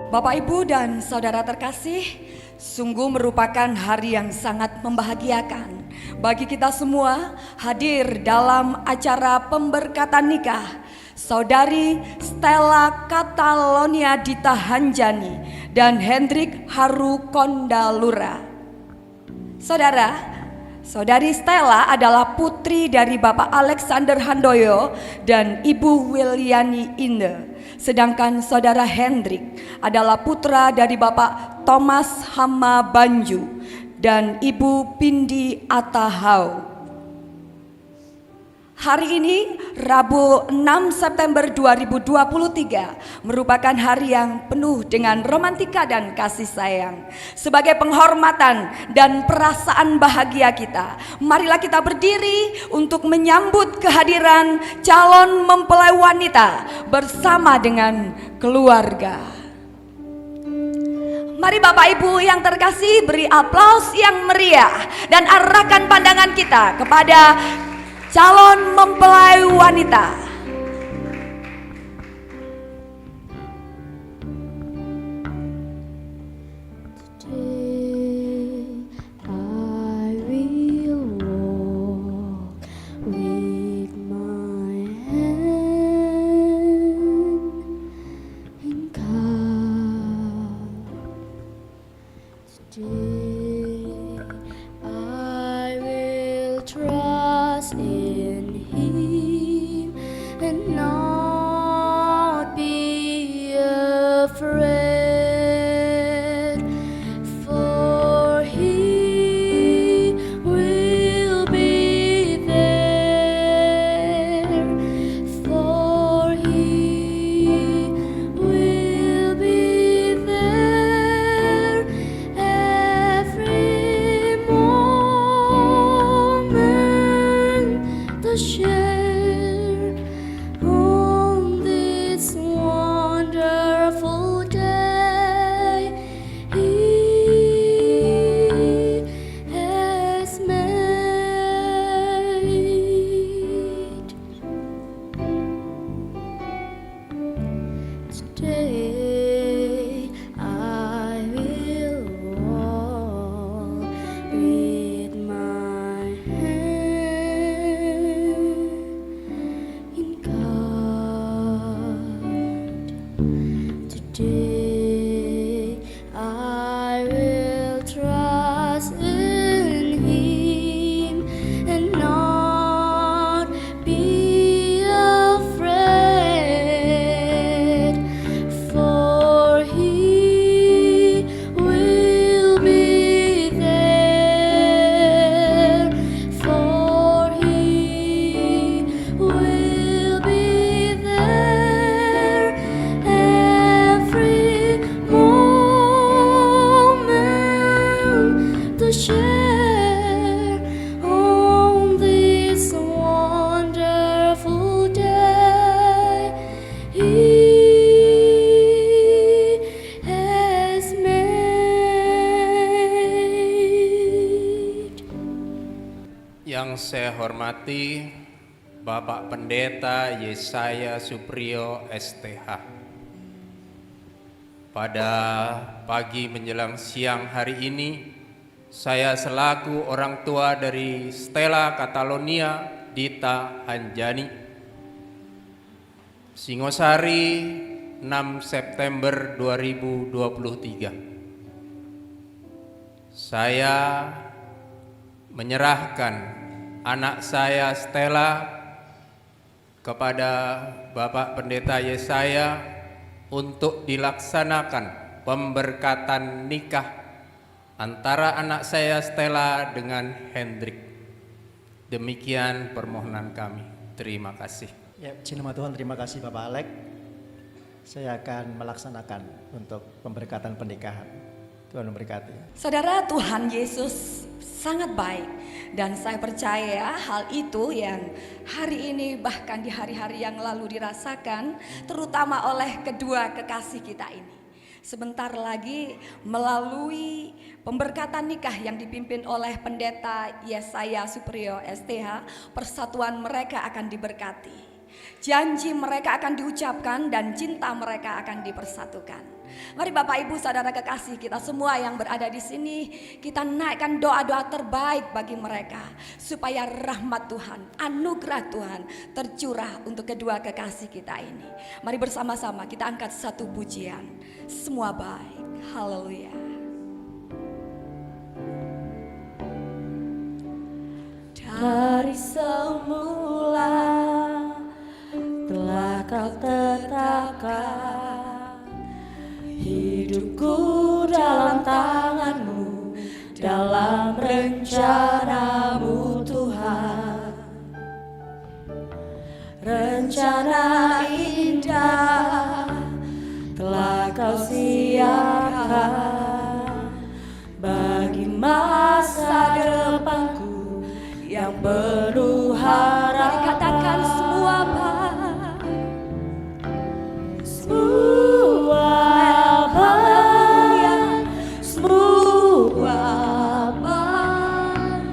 Bapak, Ibu, dan saudara terkasih, sungguh merupakan hari yang sangat membahagiakan bagi kita semua hadir dalam acara pemberkatan nikah Saudari Stella Catalonia Dita Hanjani dan Hendrik Haru Kondalura. Saudari Stella adalah putri dari Bapak Alexander Handoyo dan Ibu Wiliani Inde. Sedangkan saudara Hendrik adalah putra dari Bapak Thomas Hama Banju dan Ibu Pindi Atahau. Hari ini Rabu 6 September 2023 merupakan hari yang penuh dengan romantika dan kasih sayang. Sebagai penghormatan dan perasaan bahagia kita, marilah kita berdiri untuk menyambut kehadiran calon mempelai wanita bersama dengan keluarga. Mari Bapak Ibu yang terkasih, beri aplaus yang meriah dan arahkan pandangan kita kepada calon mempelai wanita. Yang saya hormati Bapak Pendeta Yesaya Suprio STH. Pada pagi menjelang siang hari ini, saya selaku orang tua dari Stella Catalonia Dita Hanjani, Singosari, 6 September 2023. Saya menyerahkan anak saya Stella kepada Bapak Pendeta Yesaya untuk dilaksanakan pemberkatan nikah antara anak saya Stella dengan Hendrik. Demikian permohonan kami. Terima kasih. Ya, puji nama Tuhan, terima kasih Bapak Alek. Saya akan melaksanakan untuk pemberkatan pernikahan. Tuhan memberkati. Saudara, Tuhan Yesus sangat baik dan saya percaya hal itu yang hari ini bahkan di hari-hari yang lalu dirasakan terutama oleh kedua kekasih kita ini. Sebentar lagi melalui pemberkatan nikah yang dipimpin oleh Pendeta Yesaya Suprio STH, persatuan mereka akan diberkati. Janji mereka akan diucapkan dan cinta mereka akan dipersatukan. Mari Bapak Ibu Saudara kekasih kita semua yang berada di sini, kita naikkan doa-doa terbaik bagi mereka supaya rahmat Tuhan, anugerah Tuhan tercurah untuk kedua kekasih kita ini. Mari bersama-sama kita angkat satu pujian. Semua baik. Haleluya. Dari semula telah Kau tetapkan hidupku dalam tangan-Mu, dalam rencana-Mu Tuhan. Rencana indah telah Kau siapkan bagi masa depanku yang penuh harap. Katakan semua baik, semua baik, semua baik.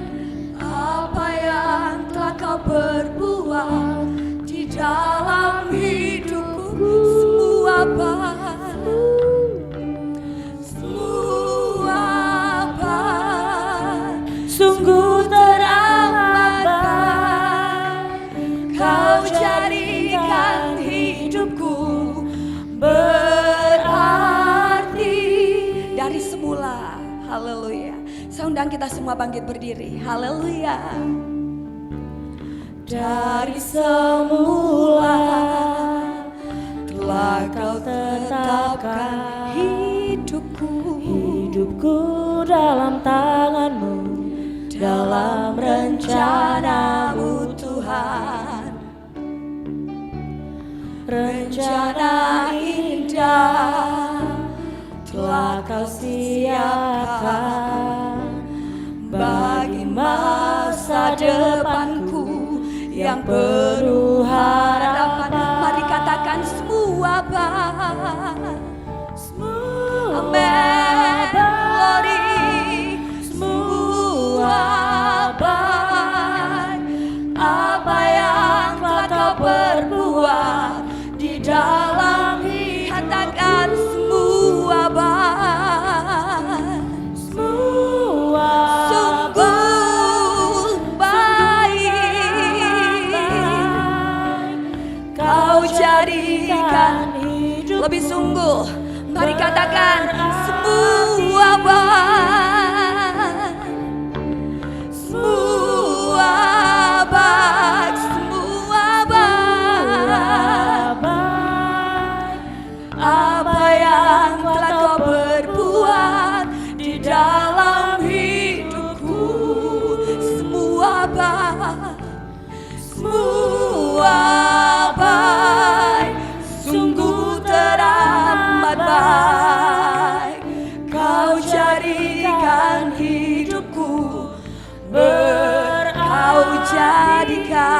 Apa yang telah Kau perbuat di dalam hidupku, semua baik, semua baik. Sungguh Kau jadikan hidupku berarti dari semula. Haleluya. Saya undang kita semua bangkit berdiri. Haleluya. Dari semula telah Kau tetapkan hidupku dalam tangan-Mu, dalam rencana-Mu Tuhan. Rencana indah telah Kau siapkan bagi masa depanku yang penuh harapan. Mari katakan semua baik. Amen. Glory. Semua baik. Apa yang telah Kau perbuat di dalam hidup, katakan semua baik, semua sungguh baik. Kau jadikan hidup lebih sungguh. Mari katakan semua baik, semua baik, semua baik. Apa yang telah Kau perbuat di dalam hidupku, semua baik, semua baik. Sungguh teramat baik. Kau jadikan hidupku Kau jadikan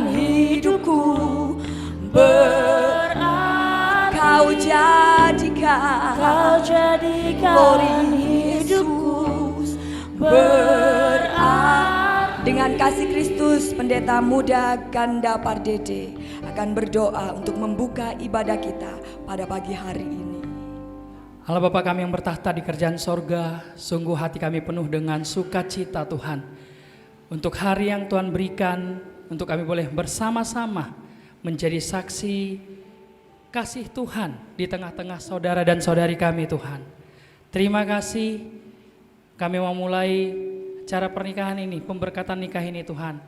hidupku Kau jadikan hidupku dengan kasih Kristus. Pendeta Muda Ganda Pardede akan berdoa untuk membuka ibadah kita pada pagi hari ini. Allah Bapa kami yang bertahta di kerajaan sorga, sungguh hati kami penuh dengan sukacita Tuhan untuk hari yang Tuhan berikan, untuk kami boleh bersama-sama menjadi saksi kasih Tuhan di tengah-tengah saudara dan saudari kami Tuhan. Terima kasih, kami mau mulai cara pernikahan ini, pemberkatan nikah ini Tuhan,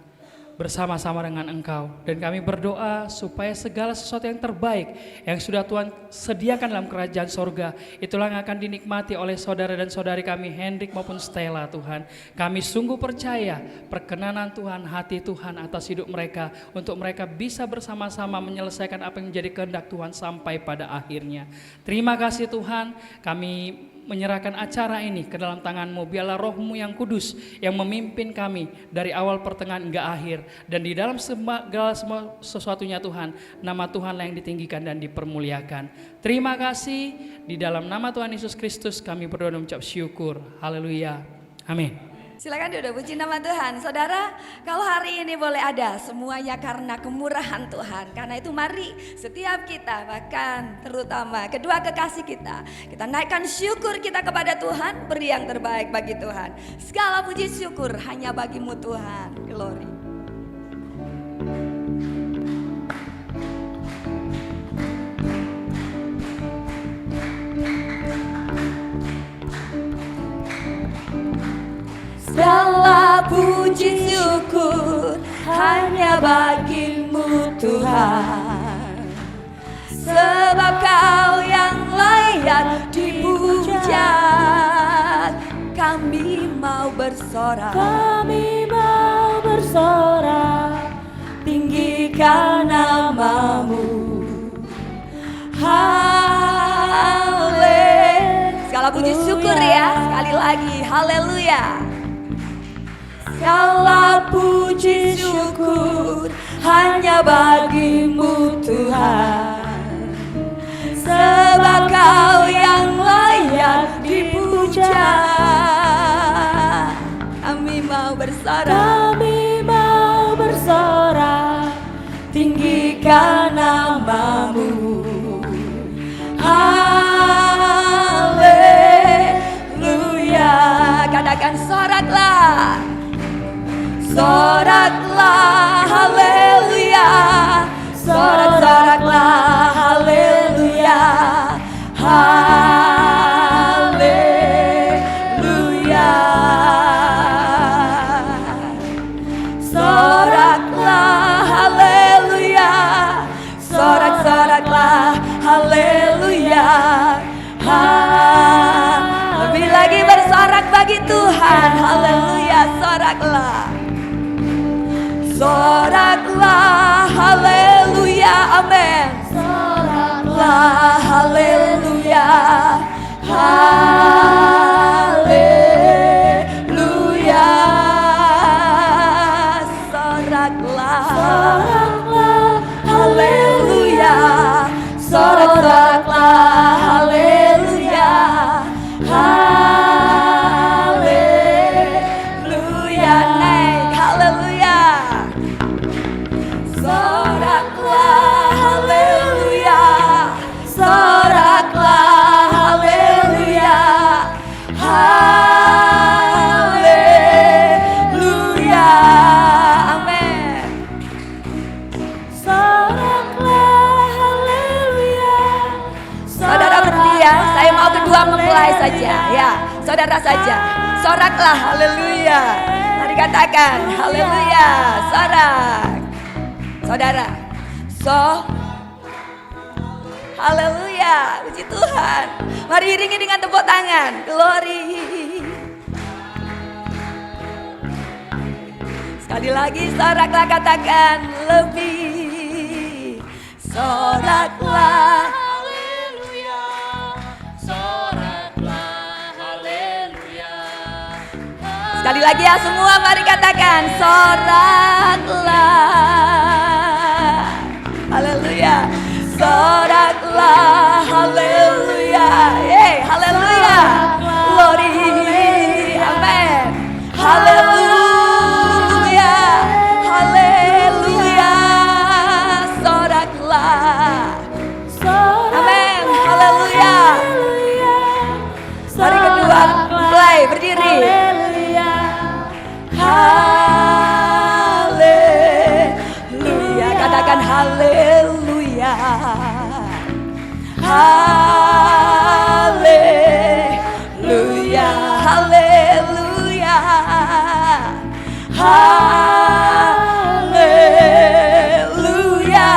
bersama-sama dengan Engkau. Dan kami berdoa supaya segala sesuatu yang terbaik yang sudah Tuhan sediakan dalam kerajaan sorga, itulah yang akan dinikmati oleh saudara dan saudari kami Hendrik maupun Stella Tuhan. Kami sungguh percaya perkenanan Tuhan, hati Tuhan atas hidup mereka, untuk mereka bisa bersama-sama menyelesaikan apa yang menjadi kehendak Tuhan sampai pada akhirnya. Terima kasih Tuhan, kami menyerahkan acara ini ke dalam tangan-Mu. Biarlah Roh-Mu yang kudus yang memimpin kami dari awal pertengahan hingga akhir. Dan di dalam segala semua sesuatunya Tuhan, nama Tuhanlah yang ditinggikan dan dipermuliakan. Terima kasih, di dalam nama Tuhan Yesus Kristus kami berdoa dan mengucap syukur. Haleluya. Amin. Silakan duduk, puji nama Tuhan. Saudara, kalau hari ini boleh ada semuanya karena kemurahan Tuhan. Karena itu mari setiap kita, bahkan terutama kedua kekasih kita naikkan syukur kita kepada Tuhan, beri yang terbaik bagi Tuhan. Segala puji syukur hanya bagimu Tuhan. Glory. Segala puji syukur hanya bagimu Tuhan, sebab Kau yang layak dipuja. Kami mau bersorak, tinggikan namamu. Haleluya. Segala puji syukur ya, sekali lagi haleluya. Segala puji syukur hanya bagimu Tuhan, sebab Kau yang layak dipuja. Kami mau bersorak, tinggikan namamu. Haleluya. Katakan soraklah. Soraklah, haleluya. Sorak-soraklah, haleluya. Haleluya. Soraklah, haleluya. Sorak-soraklah, haleluya. Lebih lagi bersorak bagi Tuhan, haleluya. Soraklah. Soraklah, haleluya, amin. Soraklah, haleluya, haleluya. Soraklah, haleluya. Sorak-soraklah, haleluya, haleluya. Naik, haleluya. Soraklah, haleluya. Soraklah, haleluya. Haleluya. Amin. Soraklah, haleluya. Saudara berdiam, saya mau kedua mempelai saja. Ya, saudara saja. Soraklah, haleluya. Mari katakan, haleluya. Sorak. Saudara, haleluya, puji Tuhan. Mari iringi dengan tepuk tangan, glory. Sekali lagi soraklah, katakan lebih. Soraklah, haleluya. Soraklah, haleluya. Sekali lagi ya semua, mari katakan soraklah. Haleluya. Soraklah, haleluya. Yeay, haleluya. Glory. Amin. Haleluya. Haleluya. Soraklah. Amin. Haleluya. Mari kedua, mulai berdiri. Haleluya. Katakan haleluya. Haleluya. Haleluya. Haleluya.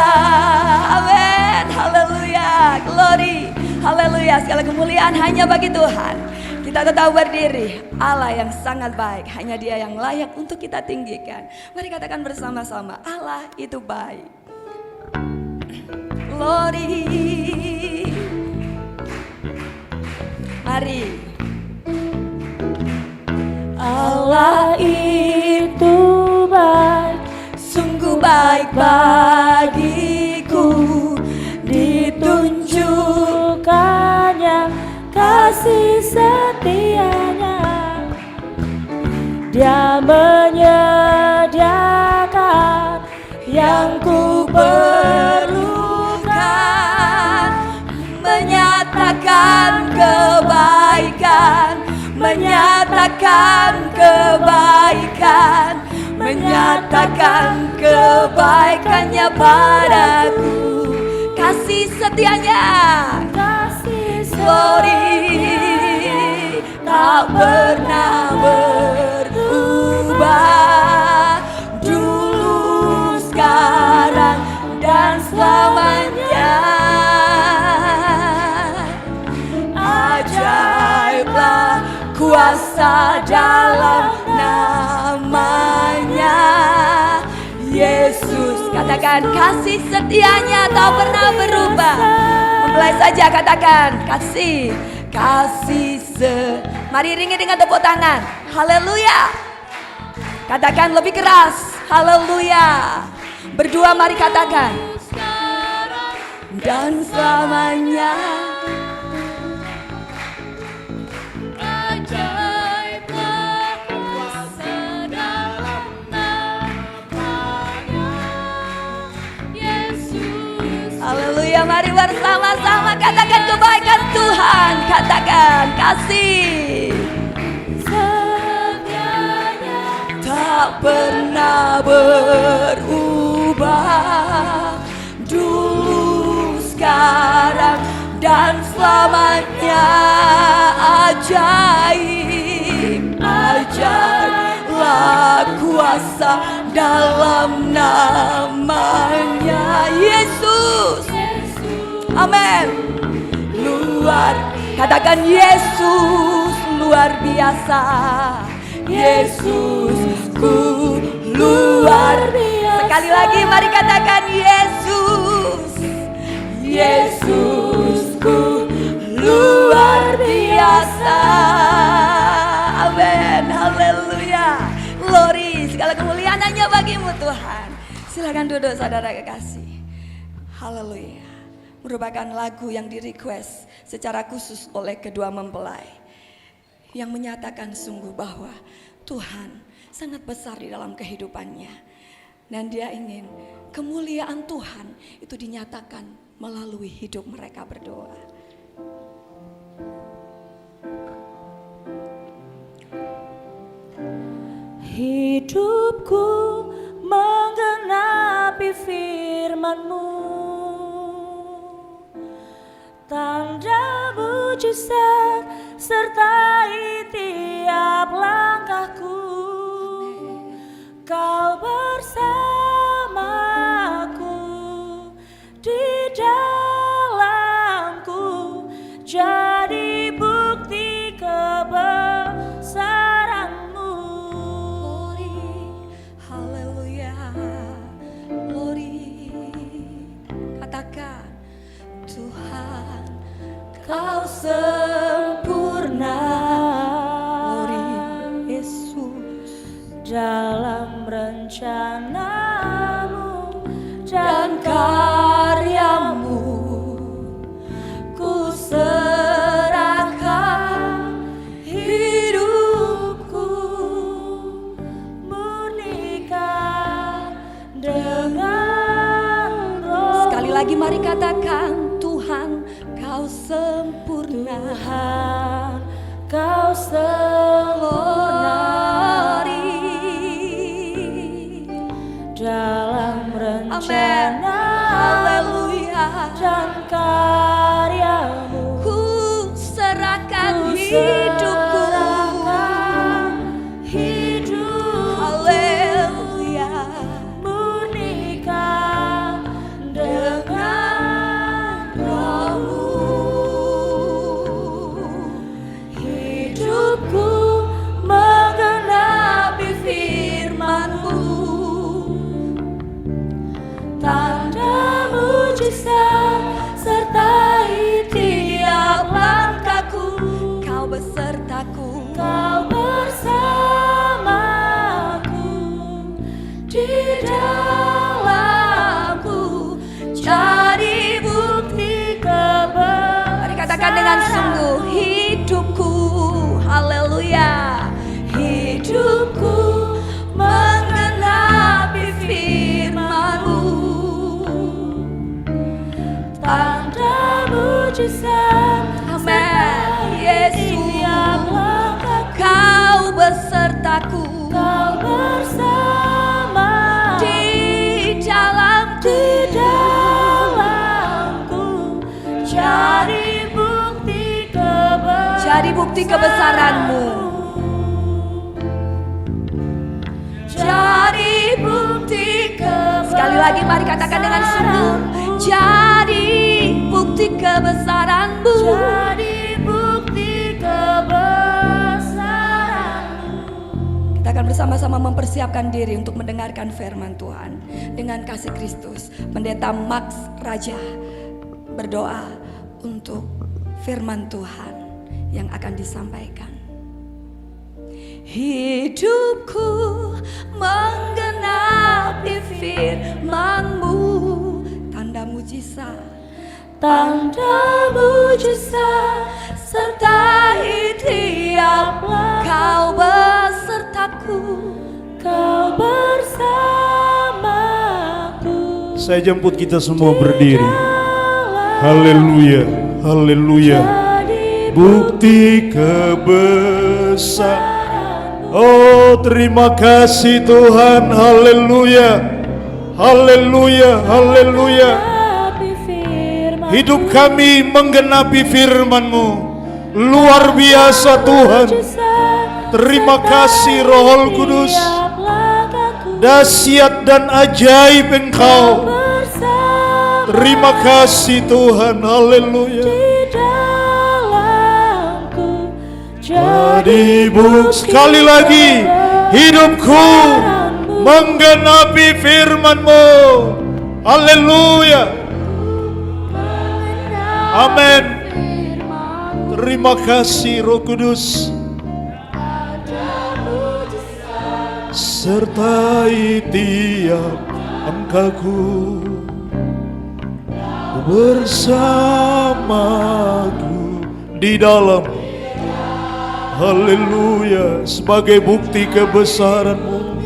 Amin. Haleluya. Glory. Haleluya. Segala kemuliaan hanya bagi Tuhan. Kita tetap berdiri. Allah yang sangat baik, hanya Dia yang layak untuk kita tinggikan. Mari katakan bersama-sama, Allah itu baik. Glory. Mari. Allah itu baik, sungguh baik bagiku. Ditunjukkannya kasih setianya Dia menyediakan yang ku perlukan, menyatakan kebaikan, menyatakan kebaikan, menyatakan kebaikannya padaku. Kasih setianya, kasih glory tak pernah berubah, dulu, sekarang, dan selamanya. Ajaiblah kuasa dalam namanya Yesus. Katakan, kasih setianya tak pernah berubah. Mulai saja katakan, kasih Mari iringi dengan tepuk tangan. Haleluya. Katakan lebih keras. Haleluya. Berdua mari katakan. Dan selamanya. Haleluya, mari bersama-sama katakan kebaikan Tuhan. Katakan kasih setianya tak pernah berubah, dulu, sekarang, dan selamanya. Ajaib, ajaiblah kuasa dalam namanya Yesus. Amin. Luar, katakan Yesus luar biasa. Yesusku luar biasa. Sekali lagi mari katakan Yesus. Yesusku luar biasa. Amin. Haleluya. Glory, segala kemuliaan hanya bagimu Tuhan. Silakan duduk saudara kekasih. Haleluya. Merupakan lagu yang di-request secara khusus oleh kedua mempelai, yang menyatakan sungguh bahwa Tuhan sangat besar di dalam kehidupannya, dan dia ingin kemuliaan Tuhan itu dinyatakan melalui hidup mereka berdoa. Hidupku menggenapi firman-Mu, tanda mujizat sertai tiap langkahku. Kau bersamaku di dalamku, jadi bukti kebesaran-Mu. Haleluya. Glory. Katakan Tuhan, Kau sempurna. Glory Yesus. Dalam rencana-Mu Dan karya-Mu ku serahkan hidupku, murnikan dengan roh. sekali lagi mari katakan Tuhan, Kau sempurna. Tuhan, Kau sempurna. bersamaku, Kau bersama di dalamku, jadi bukti kebesaranmu, jadi bukti kebesaranmu. Sekali lagi mari katakan dengan sungguh, jadi bukti kebesaranmu, jadi bukti kebesaranmu. Kita akan bersama-sama mempersiapkan diri untuk mendengarkan firman Tuhan dengan kasih Kristus. Pendeta Max Raja berdoa untuk firman Tuhan yang akan disampaikan. Hidupku menggenapi firman-Mu, tanda mujizat, Tanda mujizat sertai tiap langkah. Kau besertaku, Kau bersamaku. Saya jemput kita semua berdiri. Haleluya, haleluya. Bukti kebesaran. Oh, terima kasih Tuhan. Haleluya, haleluya, haleluya. Hidup kami menggenapi firman-Mu. Luar biasa Tuhan. Terima kasih Roh Kudus. Dahsyat dan ajaib Engkau. Terima kasih Tuhan. Haleluya. Jadi sekali lagi hidupku menggenapi firman-Mu. Haleluya. Amin. Terima kasih Roh Kudus. Sertai tiap langkahku, bersamaku di dalam. Haleluya. Sebagai bukti kebesaran-Mu,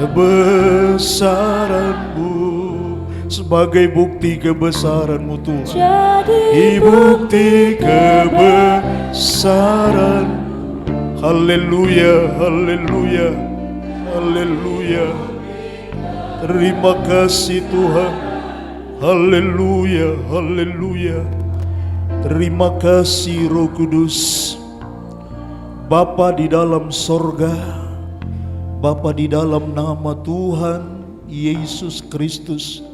kebesaran-Mu, sebagai bukti kebesaran-Mu Tuhan. Di bukti kebesaran. Haleluya, haleluya, haleluya. Terima kasih Tuhan. Haleluya, haleluya. Terima kasih Roh Kudus. Bapa di dalam sorga, Bapa di dalam nama Tuhan Yesus Kristus,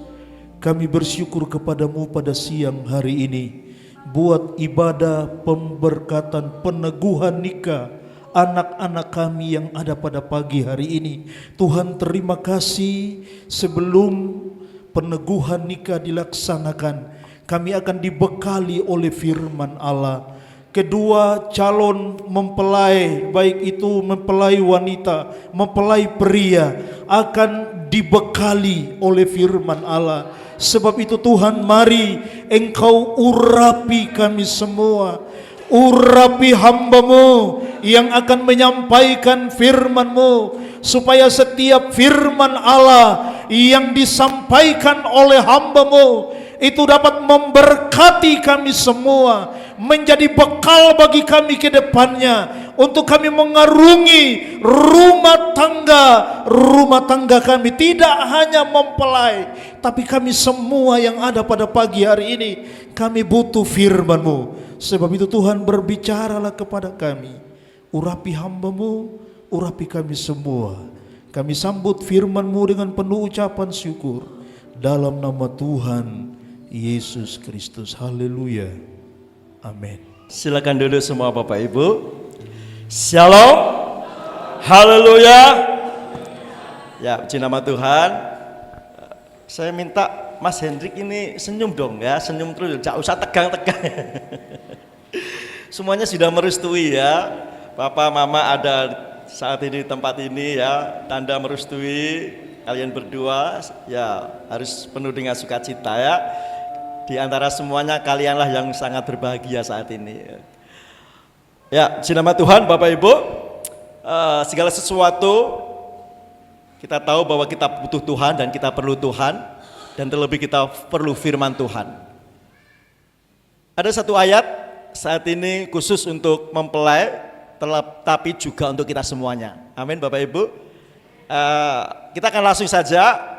kami bersyukur kepadamu pada siang hari ini buat ibadah pemberkatan peneguhan nikah anak-anak kami yang ada pada pagi hari ini. Tuhan, terima kasih. Sebelum peneguhan nikah dilaksanakan, kami akan dibekali oleh firman Allah. Kedua calon mempelai, baik itu mempelai wanita, mempelai pria, akan dibekali oleh firman Allah. Sebab itu Tuhan, mari Engkau urapi kami semua. Urapi hamba-Mu yang akan menyampaikan firman-Mu, supaya setiap firman Allah yang disampaikan oleh hamba-Mu itu dapat memberkati kami semua, menjadi bekal bagi kami ke depannya, untuk kami mengarungi rumah tangga kami. Tidak hanya mempelai, tapi kami semua yang ada pada pagi hari ini, kami butuh firman-Mu. Sebab itu Tuhan, berbicaralah kepada kami. Urapi hamba-Mu, urapi kami semua. Kami sambut firman-Mu dengan penuh ucapan syukur, dalam nama Tuhan Yesus Kristus. Haleluya. Amin. Silakan duduk semua Bapak Ibu. Shalom. Haleluya. Ya, puji nama Tuhan. Saya minta Mas Hendrik ini senyum dong ya, senyum terus, jangan usah tegang-tegang. Semuanya sudah merestui ya. Papa Mama ada saat ini di tempat ini ya, tanda merestui kalian berdua ya, harus penuh dengan sukacita ya. Di antara semuanya kalianlah yang sangat berbahagia saat ini. Ya, puji nama Tuhan Bapak Ibu. Segala sesuatu kita tahu bahwa kita butuh Tuhan dan kita perlu Tuhan, dan terlebih kita perlu firman Tuhan. Ada satu ayat saat ini khusus untuk mempelai tetapi juga untuk kita semuanya. Amin Bapak Ibu. Kita akan langsung saja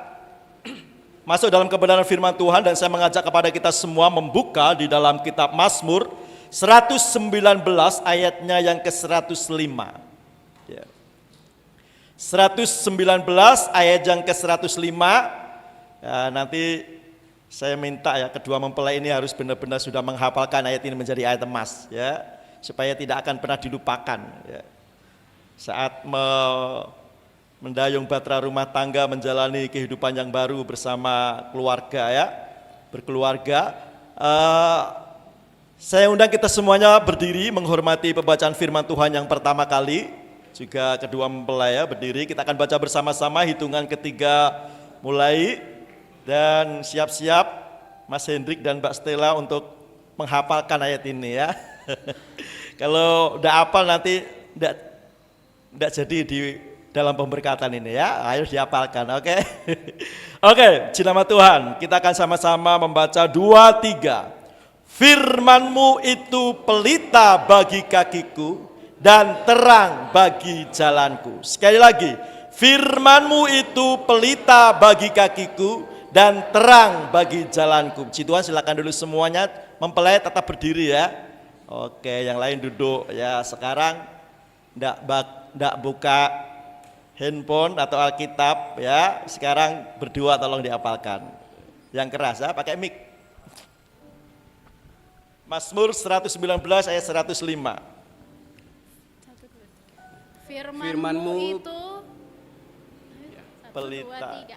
masuk dalam kebenaran firman Tuhan, dan saya mengajak kepada kita semua membuka di dalam kitab Mazmur 119 ayatnya yang ke-105. Ya. 119 ayat yang ke-105. Ya, nanti saya minta ya kedua mempelai ini harus benar-benar sudah menghafalkan ayat ini menjadi ayat emas ya, supaya tidak akan pernah dilupakan ya. Saat mendayung batra rumah tangga, menjalani kehidupan yang baru bersama keluarga ya, berkeluarga. Saya undang kita semuanya berdiri menghormati pembacaan firman Tuhan yang pertama kali. Juga kedua mempelai ya berdiri, kita akan baca bersama-sama, hitungan ketiga mulai. Dan siap-siap Mas Hendrik dan Mbak Stella untuk menghafalkan ayat ini ya. Kalau udah hafal nanti enggak jadi di dalam pemberkatan ini ya, harus dihafalkan, oke? Oke, di nama Tuhan kita akan sama-sama membaca 2-3. Firman-Mu itu pelita bagi kakiku dan terang bagi jalanku. Sekali lagi, firman-Mu itu pelita bagi kakiku dan terang bagi jalanku. Puji Tuhan, silakan dulu semuanya mempelai tetap berdiri ya. Oke, yang lain duduk ya. Sekarang enggak buka handphone atau Alkitab ya. Sekarang berdua tolong dihafalkan. Yang keras ya, pakai mic. Mazmur 119 ayat 105. Firman-Mu itu pelita.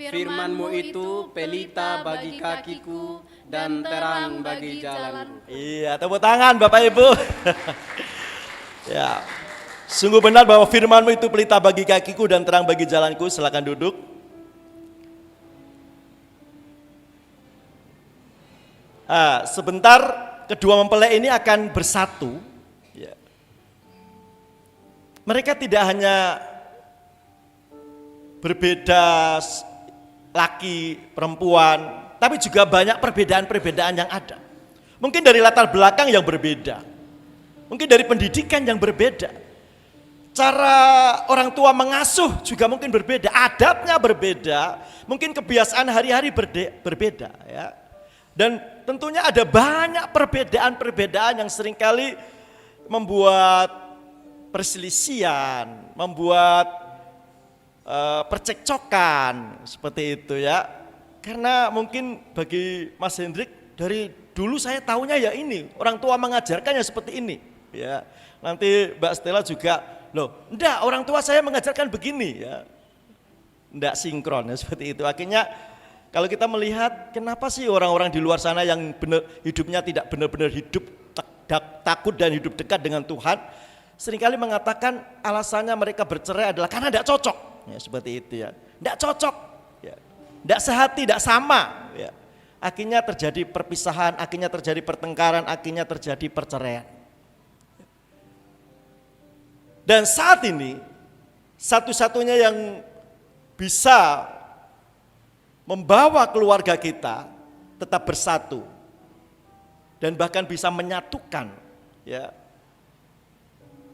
Firman-Mu itu pelita bagi kakiku dan terang bagi jalanku. Iya, tepuk tangan Bapak Ibu. Ya, sungguh benar bahwa firman-Mu itu pelita bagi kakiku dan terang bagi jalanku. Silakan duduk. Sebentar kedua mempelai ini akan bersatu. Ya. Mereka tidak hanya berbeda laki, perempuan, tapi juga banyak perbedaan-perbedaan yang ada. Mungkin dari latar belakang yang berbeda, mungkin dari pendidikan yang berbeda, cara orang tua mengasuh juga mungkin berbeda, adatnya berbeda, mungkin kebiasaan hari-hari berbeda ya. Dan tentunya ada banyak perbedaan-perbedaan yang seringkali membuat perselisihan, membuat percekcokan seperti itu ya. Karena mungkin bagi Mas Hendrik dari dulu saya tahunya ya ini, orang tua mengajarkannya seperti ini ya. Nanti Mbak Stella juga, loh enggak, orang tua saya mengajarkan begini ya. Enggak sinkron ya, seperti itu. Akhirnya kalau kita melihat kenapa sih orang-orang di luar sana yang hidupnya tidak benar-benar hidup takut dan hidup dekat dengan Tuhan, seringkali mengatakan alasannya mereka bercerai adalah karena tidak cocok. Ya, seperti itu ya, tidak cocok, ya, tidak sehati, tidak sama. Ya. Akhirnya terjadi perpisahan, akhirnya terjadi pertengkaran, akhirnya terjadi perceraian. Dan saat ini satu-satunya yang bisa membawa keluarga kita tetap bersatu dan bahkan bisa menyatukan ya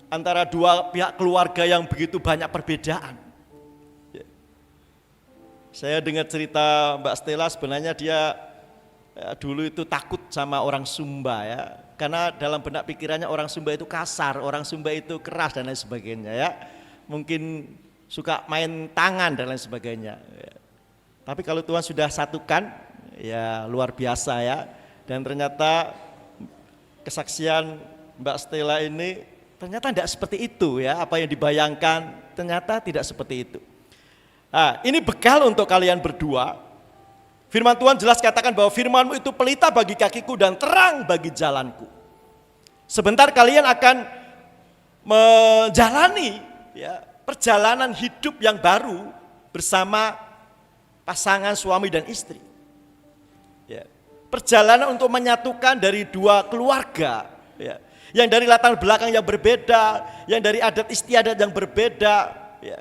antara dua pihak keluarga yang begitu banyak perbedaan. Saya dengar cerita Mbak Stella, sebenarnya dia dulu itu takut sama orang Sumba ya. Karena dalam benak pikirannya orang Sumba itu kasar, orang Sumba itu keras dan lain sebagainya ya. Mungkin suka main tangan dan lain sebagainya. Ya. Tapi kalau Tuhan sudah satukan, ya luar biasa ya. Dan ternyata kesaksian Mbak Stella ini ternyata tidak seperti itu ya. Apa yang dibayangkan ternyata tidak seperti itu. Nah, ini bekal untuk kalian berdua. Firman Tuhan jelas katakan bahwa firman-Mu itu pelita bagi kakiku dan terang bagi jalanku. Sebentar kalian akan menjalani ya, perjalanan hidup yang baru bersama pasangan suami dan istri. Ya, perjalanan untuk menyatukan dari dua keluarga, ya, yang dari latar belakang yang berbeda, yang dari adat istiadat yang berbeda, ya.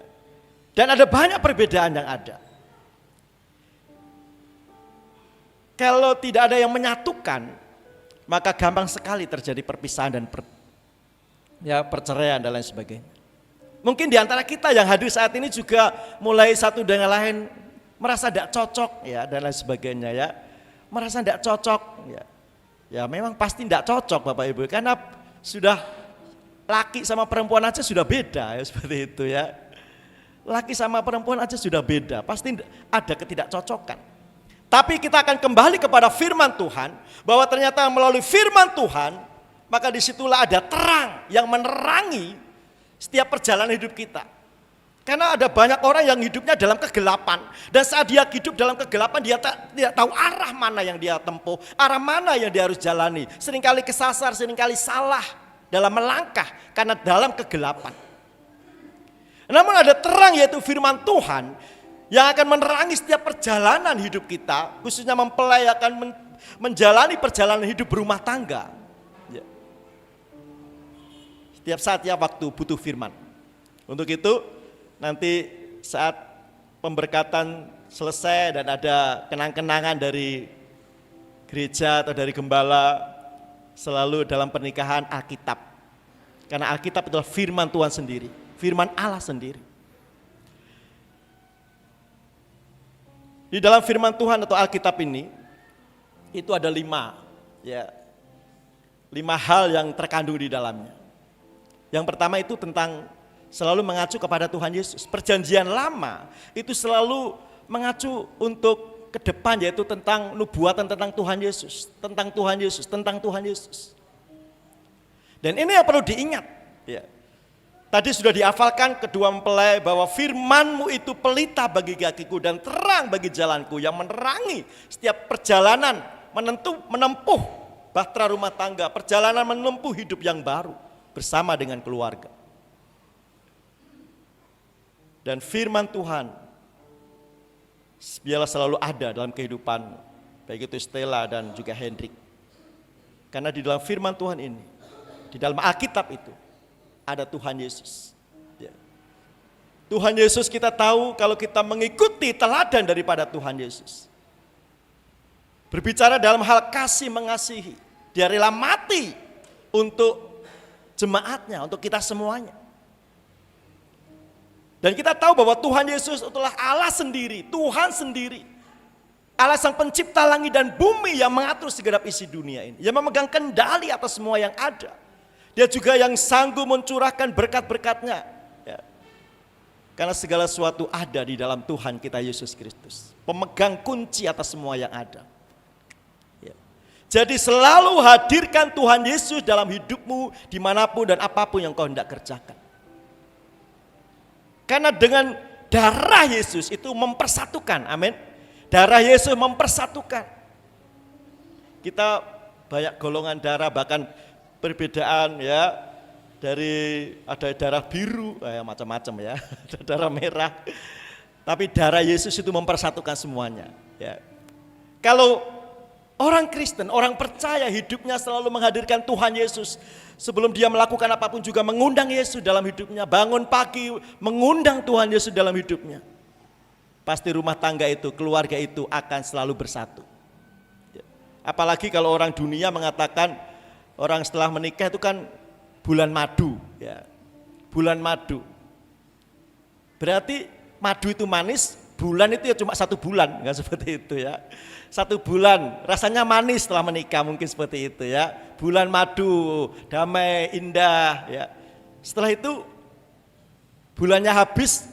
Dan ada banyak perbedaan yang ada. Kalau tidak ada yang menyatukan, maka gampang sekali terjadi perpisahan dan ya perceraian dan lain sebagainya. Mungkin di antara kita yang hadir saat ini juga mulai satu dengan lain merasa tidak cocok ya dan lain sebagainya ya. Merasa tidak cocok ya. Ya memang pasti tidak cocok Bapak Ibu karena sudah laki sama perempuan aja sudah beda ya seperti itu ya. Laki sama perempuan aja sudah beda, pasti ada ketidakcocokan. Tapi kita akan kembali kepada firman Tuhan bahwa ternyata melalui firman Tuhan maka disitulah ada terang yang menerangi setiap perjalanan hidup kita. Karena ada banyak orang yang hidupnya dalam kegelapan. Dan saat dia hidup dalam kegelapan dia tidak tahu arah mana yang dia tempuh. Arah mana yang dia harus jalani. Seringkali kesasar, seringkali salah dalam melangkah karena dalam kegelapan. Namun ada terang yaitu firman Tuhan yang akan menerangi setiap perjalanan hidup kita. Khususnya mempelai akan menjalani perjalanan hidup berumah tangga. Setiap saat ya waktu butuh firman. Untuk itu nanti saat pemberkatan selesai dan ada kenang-kenangan dari gereja atau dari gembala selalu dalam pernikahan Alkitab. Karena Alkitab adalah firman Tuhan sendiri, firman Allah sendiri. Di dalam firman Tuhan atau Alkitab ini itu ada 5 hal yang terkandung di dalamnya. Yang pertama itu tentang selalu mengacu kepada Tuhan Yesus. Perjanjian lama itu selalu mengacu untuk ke depan yaitu tentang nubuatan tentang Tuhan Yesus, tentang Tuhan Yesus, tentang Tuhan Yesus. Dan ini yang perlu diingat. Ya. Tadi sudah dihafalkan kedua mempelai bahwa firman-Mu itu pelita bagi kakiku dan terang bagi jalanku yang menerangi setiap perjalanan menempuh bahtera rumah tangga, perjalanan menempuh hidup yang baru bersama dengan keluarga. Dan firman Tuhan biarlah selalu ada dalam kehidupan baik itu Stella dan juga Hendrik. Karena di dalam firman Tuhan ini, di dalam Alkitab itu ada Tuhan Yesus. Ya. Tuhan Yesus kita tahu kalau kita mengikuti teladan daripada Tuhan Yesus. Berbicara dalam hal kasih mengasihi, dia rela mati untuk jemaatnya, untuk kita semuanya. Dan kita tahu bahwa Tuhan Yesus adalah Allah sendiri, Tuhan sendiri. Allah sang pencipta langit dan bumi yang mengatur segenap isi dunia ini. Yang memegang kendali atas semua yang ada. Dia juga yang sanggup mencurahkan berkat-berkatnya. Ya. Karena segala sesuatu ada di dalam Tuhan kita Yesus Kristus. Pemegang kunci atas semua yang ada. Jadi selalu hadirkan Tuhan Yesus dalam hidupmu dimanapun dan apapun yang kau hendak kerjakan. Karena dengan darah Yesus itu mempersatukan, amin. Darah Yesus mempersatukan. Kita banyak golongan darah bahkan perbedaan ya. Dari ada darah biru, macam-macam ya, ada darah merah. Tapi darah Yesus itu mempersatukan semuanya. Ya. Kalau orang Kristen, orang percaya hidupnya selalu menghadirkan Tuhan Yesus. Sebelum dia melakukan apapun juga mengundang Yesus dalam hidupnya. Bangun pagi mengundang Tuhan Yesus dalam hidupnya. Pasti rumah tangga itu, keluarga itu akan selalu bersatu. Apalagi kalau orang dunia mengatakan orang setelah menikah itu kan bulan madu. Ya. Bulan madu. Berarti madu itu manis, bulan itu ya cuma 1 bulan. Enggak seperti itu ya. 1 bulan, rasanya manis setelah menikah mungkin seperti itu ya. Bulan madu, damai, indah ya. Setelah itu bulannya habis,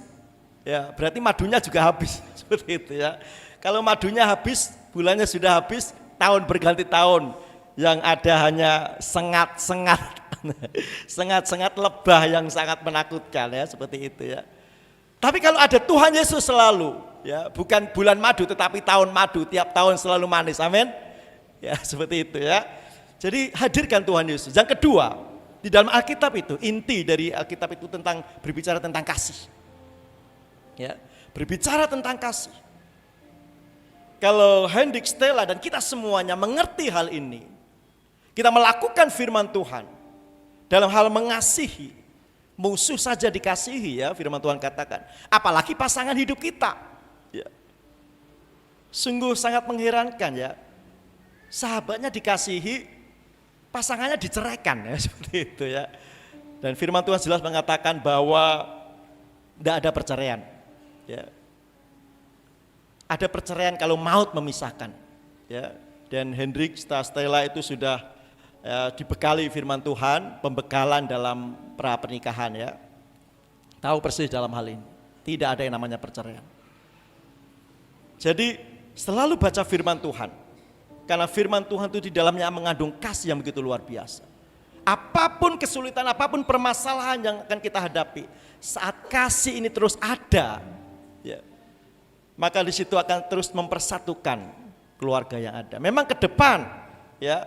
ya berarti madunya juga habis seperti itu ya. Kalau madunya habis, bulannya sudah habis, tahun berganti tahun. Yang ada hanya sengat-sengat, sengat-sengat lebah yang sangat menakutkan ya seperti itu ya. Tapi kalau ada Tuhan Yesus selalu, ya bukan bulan madu tetapi tahun madu, tiap tahun selalu manis, amin. Ya seperti itu ya. Jadi hadirkan Tuhan Yesus. Yang kedua, di dalam Alkitab itu inti dari Alkitab itu tentang berbicara tentang kasih. Ya, berbicara tentang kasih. Kalau Hendrik, Stella dan kita semuanya mengerti hal ini, kita melakukan firman Tuhan dalam hal mengasihi, musuh saja dikasihi ya firman Tuhan katakan. Apalagi pasangan hidup kita. Ya. Sungguh sangat mengherankan ya. Sahabatnya dikasihi, pasangannya diceraikan ya seperti itu ya. Dan firman Tuhan jelas mengatakan bahwa tidak ada perceraian. Ya. Ada perceraian kalau maut memisahkan. Ya. Dan Hendrik Stella itu sudah dibekali firman Tuhan, pembekalan dalam pra pernikahan ya. Tahu persis dalam hal ini. Tidak ada yang namanya perceraian. Jadi selalu baca firman Tuhan. Karena firman Tuhan itu di dalamnya mengandung kasih yang begitu luar biasa. Apapun kesulitan, apapun permasalahan yang akan kita hadapi, saat kasih ini terus ada, ya, maka di situ akan terus mempersatukan keluarga yang ada. Memang ke depan, ya,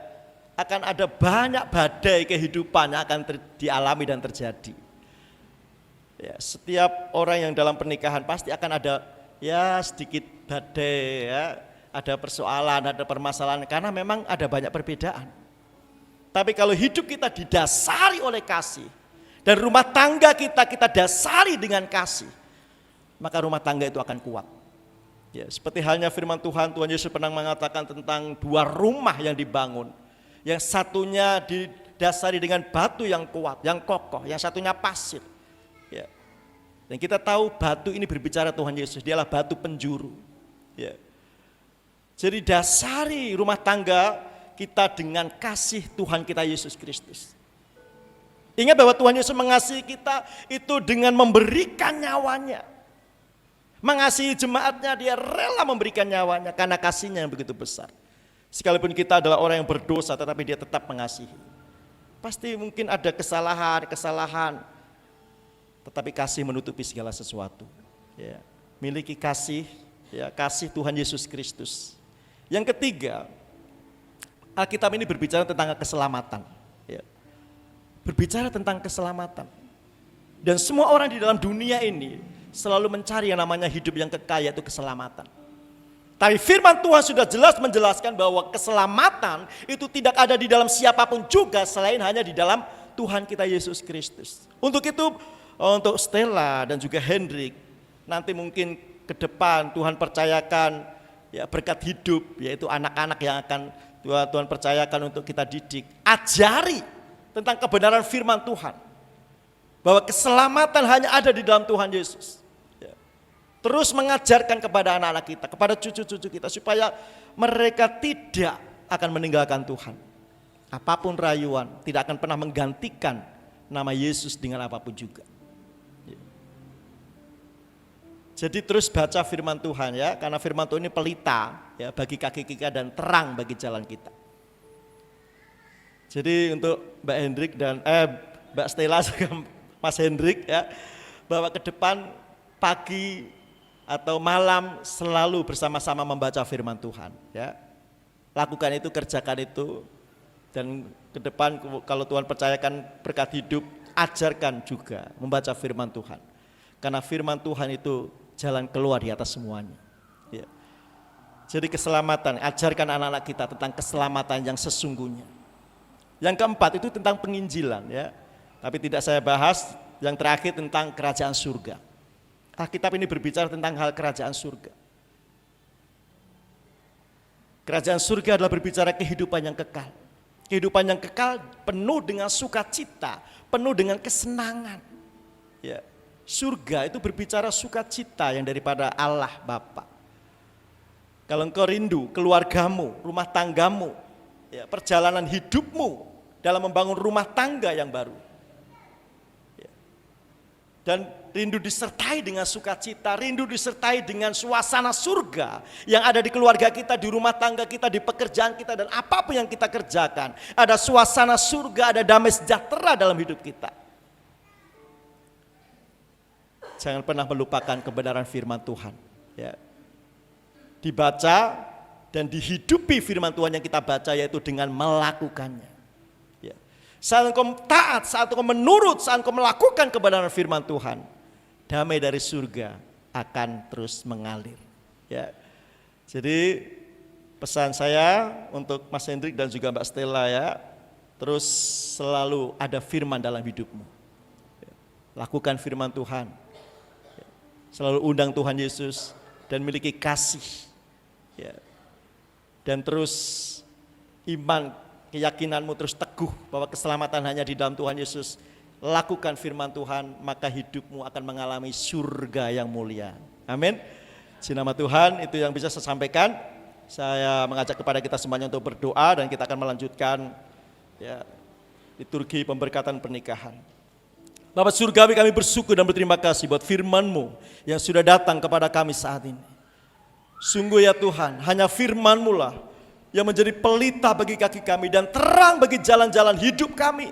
akan ada banyak badai kehidupan yang akan dialami dan terjadi. Ya, setiap orang yang dalam pernikahan pasti akan ada ya sedikit badai, ya, ada persoalan, ada permasalahan, karena memang ada banyak perbedaan. Tapi kalau hidup kita didasari oleh kasih, dan rumah tangga kita dasari dengan kasih, maka rumah tangga itu akan kuat. Ya, seperti halnya firman Tuhan Yesus pernah mengatakan tentang dua rumah yang dibangun. Yang satunya didasari dengan batu yang kuat, yang kokoh, yang satunya pasir. Ya. Dan kita tahu batu ini berbicara Tuhan Yesus, dialah batu penjuru. Ya. Jadi dasari rumah tangga kita dengan kasih Tuhan kita Yesus Kristus. Ingat bahwa Tuhan Yesus mengasihi kita itu dengan memberikan nyawanya. Mengasihi jemaatnya, dia rela memberikan nyawanya karena kasihnya yang begitu besar. Sekalipun kita adalah orang yang berdosa, tetapi dia tetap mengasihi. Pasti mungkin ada kesalahan, tetapi kasih menutupi segala sesuatu. Ya. Miliki kasih, ya, kasih Tuhan Yesus Kristus. Yang ketiga, Alkitab ini berbicara tentang keselamatan. Ya. Berbicara tentang keselamatan. Dan semua orang di dalam dunia ini selalu mencari yang namanya hidup yang kekal, yaitu keselamatan. Tapi firman Tuhan sudah jelas menjelaskan bahwa keselamatan itu tidak ada di dalam siapapun juga selain hanya di dalam Tuhan kita Yesus Kristus. Untuk itu, untuk Stella dan juga Hendrik, nanti mungkin ke depan Tuhan percayakan ya berkat hidup, yaitu anak-anak yang akan Tuhan percayakan untuk kita didik. Ajari tentang kebenaran firman Tuhan. Bahwa keselamatan hanya ada di dalam Tuhan Yesus. Ya. Terus mengajarkan kepada anak-anak kita, kepada cucu-cucu kita, supaya mereka tidak akan meninggalkan Tuhan. Apapun rayuan, tidak akan pernah menggantikan nama Yesus dengan apapun juga. Ya. Jadi terus baca firman Tuhan ya, karena firman Tuhan ini pelita ya bagi kaki kita dan terang bagi jalan kita. Jadi untuk Mbak Hendrik dan Mbak Stella juga Mas Hendrik ya, bahwa ke depan pagi atau malam selalu bersama-sama membaca firman Tuhan ya. Lakukan itu, kerjakan itu, dan ke depan kalau Tuhan percayakan berkat hidup, ajarkan juga membaca firman Tuhan. Karena firman Tuhan itu jalan keluar di atas semuanya. Ya. Jadi keselamatan, ajarkan anak-anak kita tentang keselamatan yang sesungguhnya. Yang keempat itu tentang penginjilan ya. Tapi tidak saya bahas. Yang terakhir tentang kerajaan surga. Alkitab ini berbicara tentang hal kerajaan surga. Kerajaan surga adalah berbicara kehidupan yang kekal. Kehidupan yang kekal penuh dengan sukacita, penuh dengan kesenangan. Ya. Surga itu berbicara sukacita yang daripada Allah Bapa. Kalau engkau rindu keluargamu, rumah tanggamu, ya, perjalanan hidupmu dalam membangun rumah tangga yang baru. Ya. Dan rindu disertai dengan sukacita, rindu disertai dengan suasana surga yang ada di keluarga kita, di rumah tangga kita, di pekerjaan kita, dan apapun yang kita kerjakan. Ada suasana surga, ada damai sejahtera dalam hidup kita. Jangan pernah melupakan kebenaran firman Tuhan. Ya. Dibaca dan dihidupi firman Tuhan yang kita baca, yaitu dengan melakukannya. Ya. Saat engkau taat, saat engkau menurut, saat engkau melakukan kebenaran firman Tuhan, damai dari surga akan terus mengalir. Ya. Jadi pesan saya untuk Mas Hendrik dan juga Mbak Stella ya, terus selalu ada firman dalam hidupmu. Ya. Lakukan firman Tuhan. Selalu undang Tuhan Yesus dan miliki kasih ya. Dan terus iman, keyakinanmu terus teguh bahwa keselamatan hanya di dalam Tuhan Yesus. lakukan firman Tuhan, maka hidupmu akan mengalami surga yang mulia. Amin. Di nama Tuhan, itu yang bisa saya sampaikan. Saya mengajak kepada kita semuanya untuk berdoa dan kita akan melanjutkan ya, liturgi pemberkatan pernikahan. Bapa surgawi, kami bersyukur dan berterima kasih buat firman-Mu yang sudah datang kepada kami saat ini. Sungguh ya Tuhan, hanya firman-Mu lah yang menjadi pelita bagi kaki kami dan terang bagi jalan-jalan hidup kami.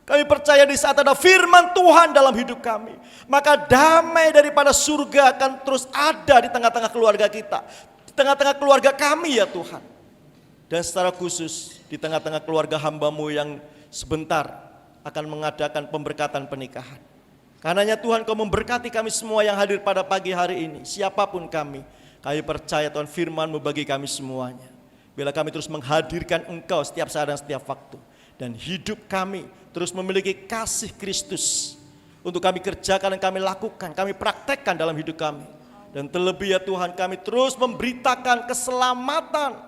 Kami percaya di saat ada firman Tuhan dalam hidup kami, maka damai daripada surga akan terus ada di tengah-tengah keluarga kita, di tengah-tengah keluarga kami ya Tuhan. Dan secara khusus di tengah-tengah keluarga hamba-Mu yang sebentar akan mengadakan pemberkatan pernikahan. Karenanya Tuhan, Kau memberkati kami semua yang hadir pada pagi hari ini, siapapun kami percaya Tuhan firman-Mu bagi kami semuanya. Bila kami terus menghadirkan Engkau setiap saat dan setiap waktu, dan hidup kami terus memiliki kasih Kristus untuk kami kerjakan dan kami lakukan, kami praktekkan dalam hidup kami. Dan terlebih ya Tuhan, kami terus memberitakan keselamatan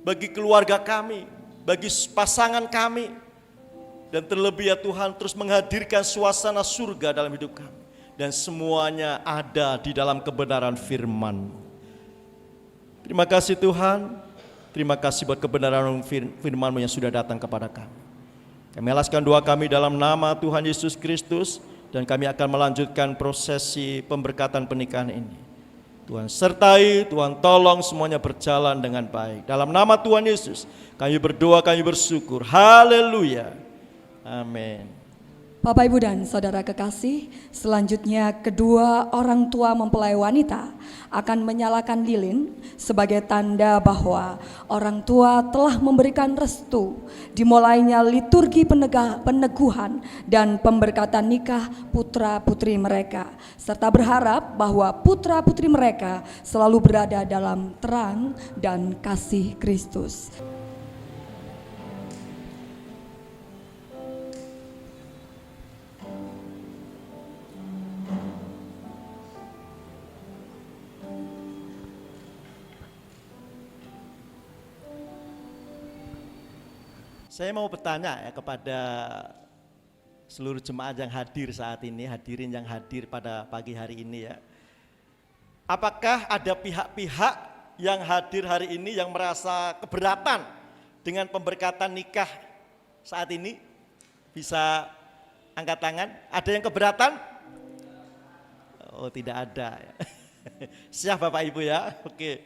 bagi keluarga kami, bagi pasangan kami. Dan terlebih ya Tuhan, terus menghadirkan suasana surga dalam hidup kami. Dan semuanya ada di dalam kebenaran firman. Terima kasih Tuhan. Terima kasih buat kebenaran firman-Mu yang sudah datang kepada kami. Kami alaskan doa kami dalam nama Tuhan Yesus Kristus. Dan kami akan melanjutkan prosesi pemberkatan pernikahan ini. Tuhan sertai, Tuhan tolong semuanya berjalan dengan baik. Dalam nama Tuhan Yesus, kami berdoa, kami bersyukur. Haleluya. Amin. Bapak, Ibu, dan saudara kekasih, selanjutnya kedua orang tua mempelai wanita akan menyalakan lilin sebagai tanda bahwa orang tua telah memberikan restu dimulainya liturgi peneguhan dan pemberkatan nikah putra-putri mereka, serta berharap bahwa putra-putri mereka selalu berada dalam terang dan kasih Kristus. Saya mau bertanya ya kepada seluruh jemaat yang hadir saat ini, hadirin yang hadir pada pagi hari ini ya. Apakah ada pihak-pihak yang hadir hari ini yang merasa keberatan dengan pemberkatan nikah saat ini? Bisa angkat tangan. Ada yang keberatan? Oh, tidak ada. Siap Bapak Ibu ya. Oke.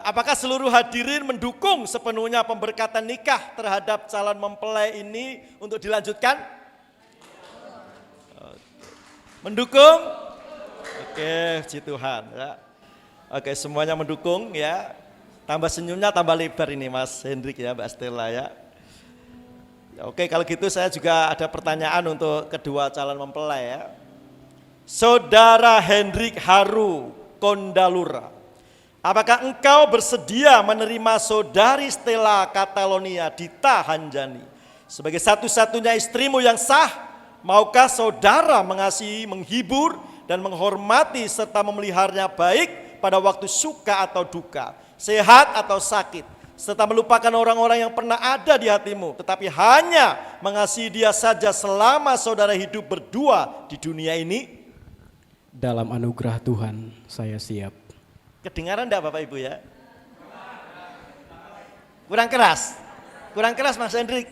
Apakah seluruh hadirin mendukung sepenuhnya pemberkatan nikah terhadap calon mempelai ini untuk dilanjutkan? Mendukung? Oke, puji Tuhan ya. Oke, semuanya mendukung ya. Tambah senyumnya tambah lebar ini Mas Hendrik ya, Mbak Stella ya. Oke, kalau gitu saya juga ada pertanyaan untuk kedua calon mempelai ya. Saudara Hendrik Haru Kondalura, apakah engkau bersedia menerima saudari Stella Catalonia Dita Hanjani sebagai satu-satunya istrimu yang sah? Maukah saudara mengasihi, menghibur, dan menghormati serta memeliharanya baik pada waktu suka atau duka, sehat atau sakit, serta melupakan orang-orang yang pernah ada di hatimu, tetapi hanya mengasihi dia saja selama saudara hidup berdua di dunia ini? Dalam anugerah Tuhan, saya siap. Kedengaran enggak Bapak Ibu ya? Kurang keras Mas Hendrik.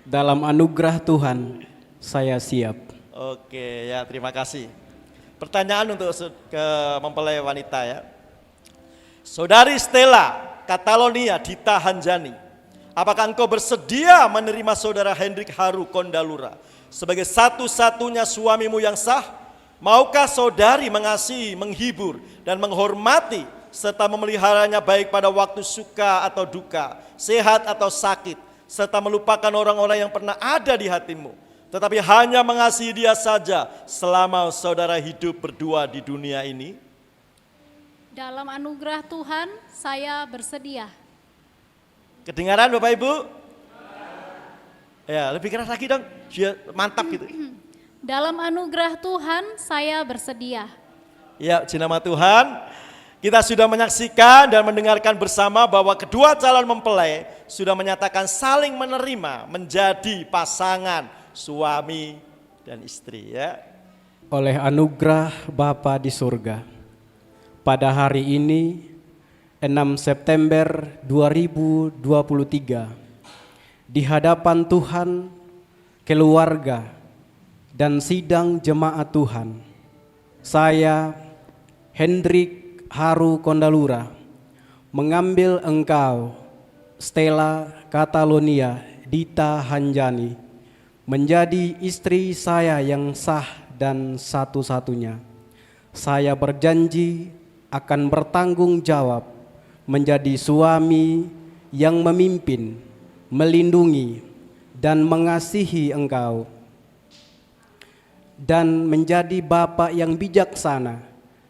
Dalam anugerah Tuhan, saya siap. Oke ya, terima kasih. Pertanyaan untuk ke mempelai wanita ya. Saudari Stella Catalonia Dita Hanjani, apakah engkau bersedia menerima saudara Hendrik Haru Kondalura sebagai satu-satunya suamimu yang sah? Maukah saudari mengasihi, menghibur, dan menghormati serta memeliharanya baik pada waktu suka atau duka, sehat atau sakit, serta melupakan orang-orang yang pernah ada di hatimu, tetapi hanya mengasihi dia saja selama saudara hidup berdua di dunia ini? Dalam anugerah Tuhan, saya bersedia. Kedengaran Bapak Ibu? Ya, lebih keras lagi dong, mantap gitu. Dalam anugerah Tuhan, saya bersedia. Ya, puji nama Tuhan. Kita sudah menyaksikan dan mendengarkan bersama bahwa kedua calon mempelai sudah menyatakan saling menerima menjadi pasangan suami dan istri ya. Oleh anugerah Bapa di surga, pada hari ini 6 September 2023, di hadapan Tuhan, keluarga, dan sidang jemaat Tuhan, saya, Hendrik Haru Kondalura, mengambil engkau, Stella Catalonia Dita Hanjani, menjadi istri saya yang sah dan satu-satunya. Saya berjanji akan bertanggung jawab menjadi suami yang memimpin, melindungi, dan mengasihi engkau, dan menjadi bapa yang bijaksana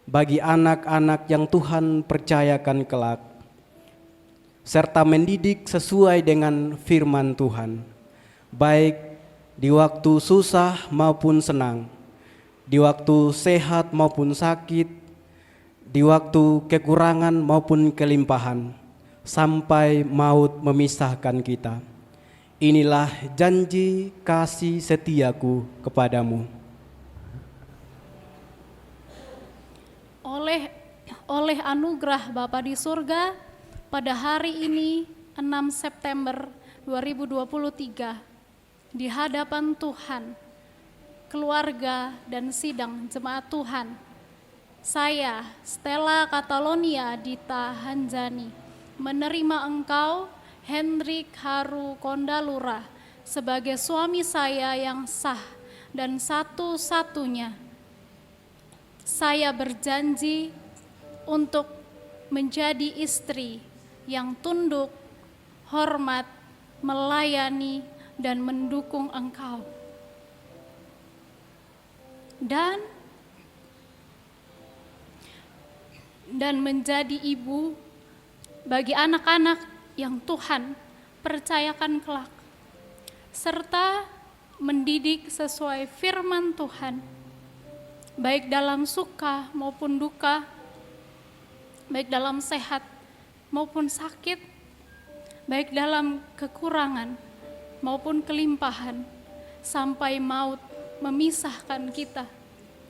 bagi anak-anak yang Tuhan percayakan kelak, serta mendidik sesuai dengan firman Tuhan, baik di waktu susah maupun senang, di waktu sehat maupun sakit, di waktu kekurangan maupun kelimpahan, sampai maut memisahkan kita. Inilah janji kasih setiaku kepadamu. Oleh anugerah Bapa di surga, pada hari ini 6 September 2023, di hadapan Tuhan, keluarga dan sidang jemaat Tuhan, saya, Stella Catalonia Dita Hanjani, menerima engkau, Hendrik Haru Kondalura, sebagai suami saya yang sah dan satu-satunya. Saya berjanji untuk menjadi istri yang tunduk, hormat, melayani, dan mendukung engkau. Dan menjadi ibu bagi anak-anak yang Tuhan percayakan kelak, serta mendidik sesuai firman Tuhan, baik dalam suka maupun duka, baik dalam sehat maupun sakit, baik dalam kekurangan maupun kelimpahan, sampai maut memisahkan kita.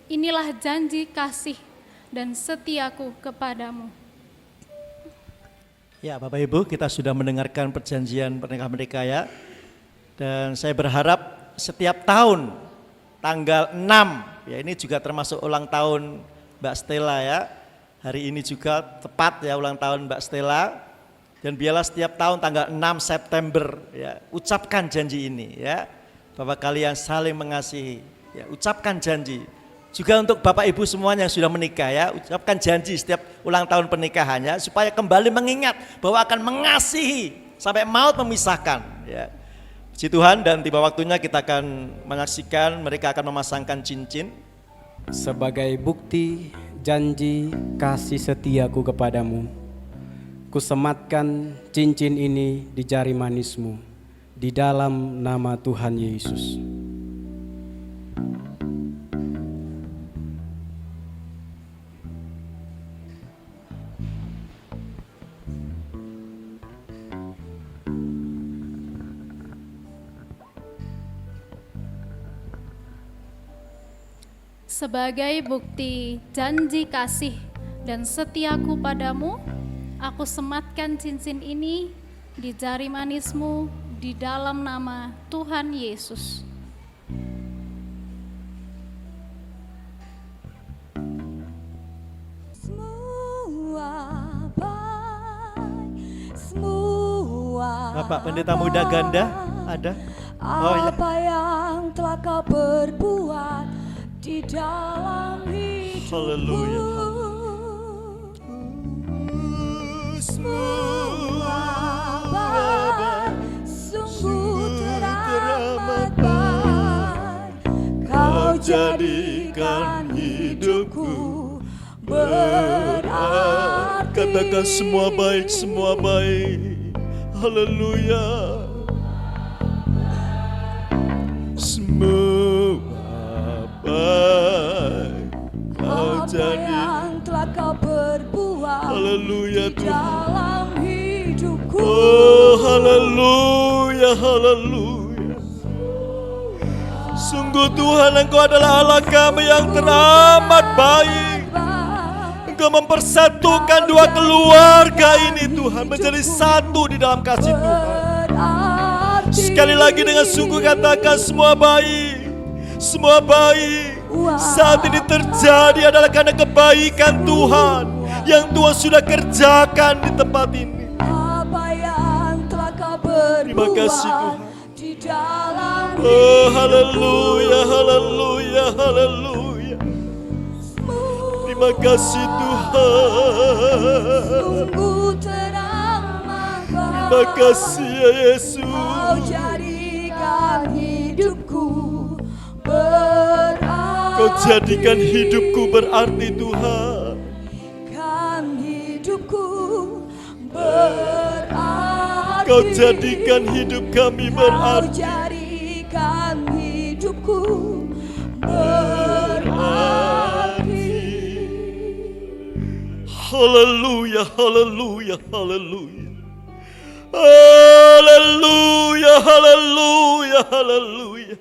Inilah janji kasih dan setiaku kepadamu. Ya, Bapak Ibu, kita sudah mendengarkan perjanjian pernikahan mereka ya. Dan saya berharap setiap tahun tanggal 6, ya ini juga termasuk ulang tahun Mbak Stella ya. Hari ini juga tepat ya ulang tahun Mbak Stella. Dan biarlah setiap tahun tanggal 6 September ya, ucapkan janji ini ya. Bahwa kalian saling mengasihi, ya, ucapkan janji. Juga untuk Bapak Ibu semuanya yang sudah menikah ya, ucapkan janji setiap ulang tahun pernikahannya supaya kembali mengingat bahwa akan mengasihi sampai maut memisahkan ya. Puji Tuhan, dan tiba waktunya kita akan menyaksikan mereka akan memasangkan cincin Sebagai bukti janji kasih setiaku kepadamu, kusematkan cincin ini di jari manismu di dalam nama Tuhan Yesus. Sebagai bukti janji kasih dan setiaku padamu, aku sematkan cincin ini di jari manismu di dalam nama Tuhan Yesus. Bapak Pendeta Muda Ganda ada? Oh ya. Apa yang telah kau perbuat di dalam hidupku. Haleluya. Semua baik, sungguh teramat baik. Kau jadikan hidupku berarti. Katakan semua baik, semua baik. Haleluya. Semua baik kau jadi. Yang telah kau perbuat Haleluya di dalam hidupku. Oh haleluya, haleluya. Sungguh Tuhan, Engkau adalah Allah kami yang teramat baik. Engkau mempersatukan dua keluarga ini Tuhan menjadi satu di dalam kasih Tuhan. Sekali lagi dengan sungguh katakan semua baik. Semua baik saat ini terjadi adalah karena kebaikan Tuhan yang Tuhan sudah kerjakan di tempat ini. Apa yang telah Kau berbuat Terima kasih Tuhan. di dalam Oh haleluya, haleluya, haleluya. Terima kasih Tuhan. sungguh terang Bapa. Terima kasih ya Yesus. Kau jadikan hidupku berarti. Kau jadikan hidupku berarti Tuhan. Kan hidupku berarti. Kau jadikan hidup kami Kau berarti. jadikan hidupku berarti. Haleluya, haleluya, haleluya. Haleluya, haleluya, haleluya.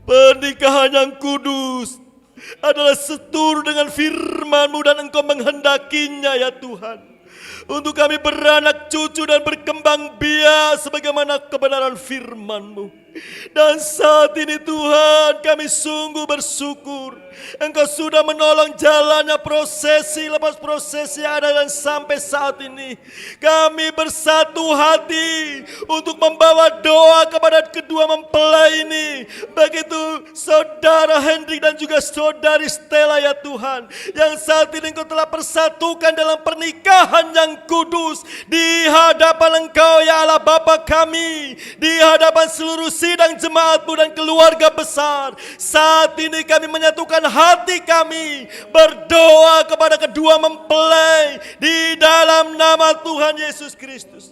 Pernikahan yang kudus adalah seturut dengan firman-Mu dan Engkau menghendakinya ya Tuhan. Untuk kami beranak cucu dan berkembang biak sebagaimana kebenaran firman-Mu. Dan saat ini Tuhan kami sungguh bersyukur Engkau sudah menolong jalannya prosesi lepas prosesi yang ada dan sampai saat ini kami bersatu hati untuk membawa doa kepada kedua mempelai ini. Begitu saudara Hendrik dan juga saudari Stella ya Tuhan, yang saat ini Engkau telah persatukan dalam pernikahan yang kudus di hadapan Engkau ya Allah Bapa kami, di hadapan seluruh sidang jemaat-Mu dan keluarga besar. Saat ini kami menyatukan hati kami berdoa kepada kedua mempelai di dalam nama Tuhan Yesus Kristus.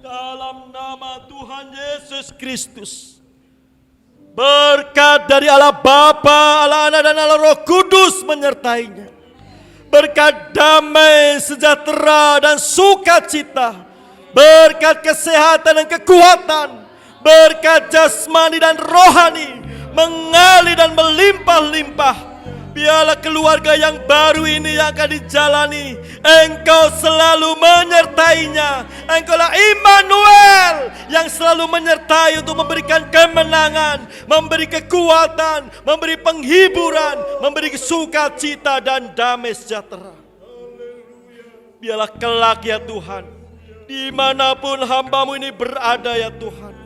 Dalam nama Tuhan Yesus Kristus, berkat dari Allah Bapa, Allah Anak dan Allah Roh Kudus menyertainya. Berkat damai, sejahtera dan sukacita, berkat kesehatan dan kekuatan, berkat jasmani dan rohani mengalir dan melimpah-limpah. Biarlah keluarga yang baru ini yang akan dijalani, Engkau selalu menyertainya. Engkaulah Immanuel yang selalu menyertai untuk memberikan kemenangan, memberi kekuatan, memberi penghiburan, memberi sukacita dan damai sejahtera. Biarlah kelak ya Tuhan, dimanapun hamba-Mu ini berada ya Tuhan,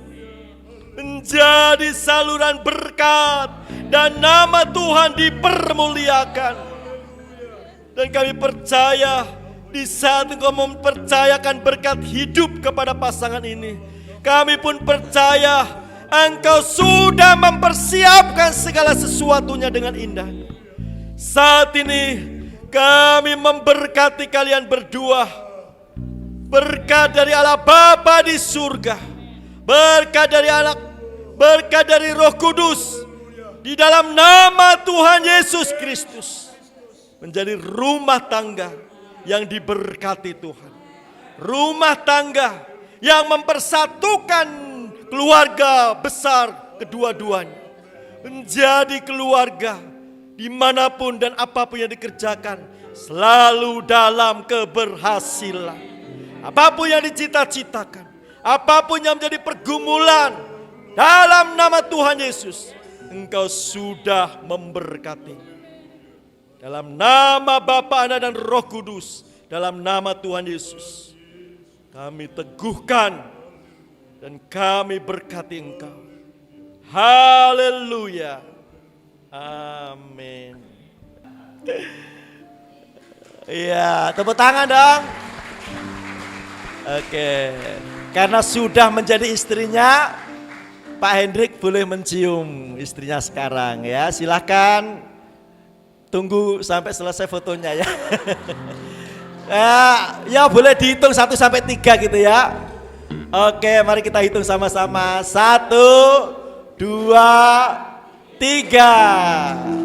menjadi saluran berkat dan nama Tuhan dipermuliakan. Dan kami percaya di saat Engkau mempercayakan berkat hidup kepada pasangan ini, kami pun percaya Engkau sudah mempersiapkan segala sesuatunya dengan indah. Saat ini kami memberkati kalian berdua, berkat dari Allah Bapa di surga, berkat dari Anak, berkat dari Roh Kudus, di dalam nama Tuhan Yesus Kristus, menjadi rumah tangga yang diberkati Tuhan. Rumah tangga yang mempersatukan keluarga besar kedua-duanya. Menjadi keluarga dimanapun dan apapun yang dikerjakan selalu dalam keberhasilan. Apapun yang dicita-citakan, apapun yang menjadi pergumulan, dalam nama Tuhan Yesus, Engkau sudah memberkati. Dalam nama Bapa, Anak dan Roh Kudus, dalam nama Tuhan Yesus, kami teguhkan dan kami berkati Engkau. Haleluya. Amin. Iya, tepuk tangan dong. Oke, karena sudah menjadi istrinya, Pak Hendrik boleh mencium istrinya sekarang ya. Silakan tunggu sampai selesai fotonya ya. Ya boleh dihitung 1 sampai 3 gitu ya. Oke, mari kita hitung sama-sama. 1, 2, 3.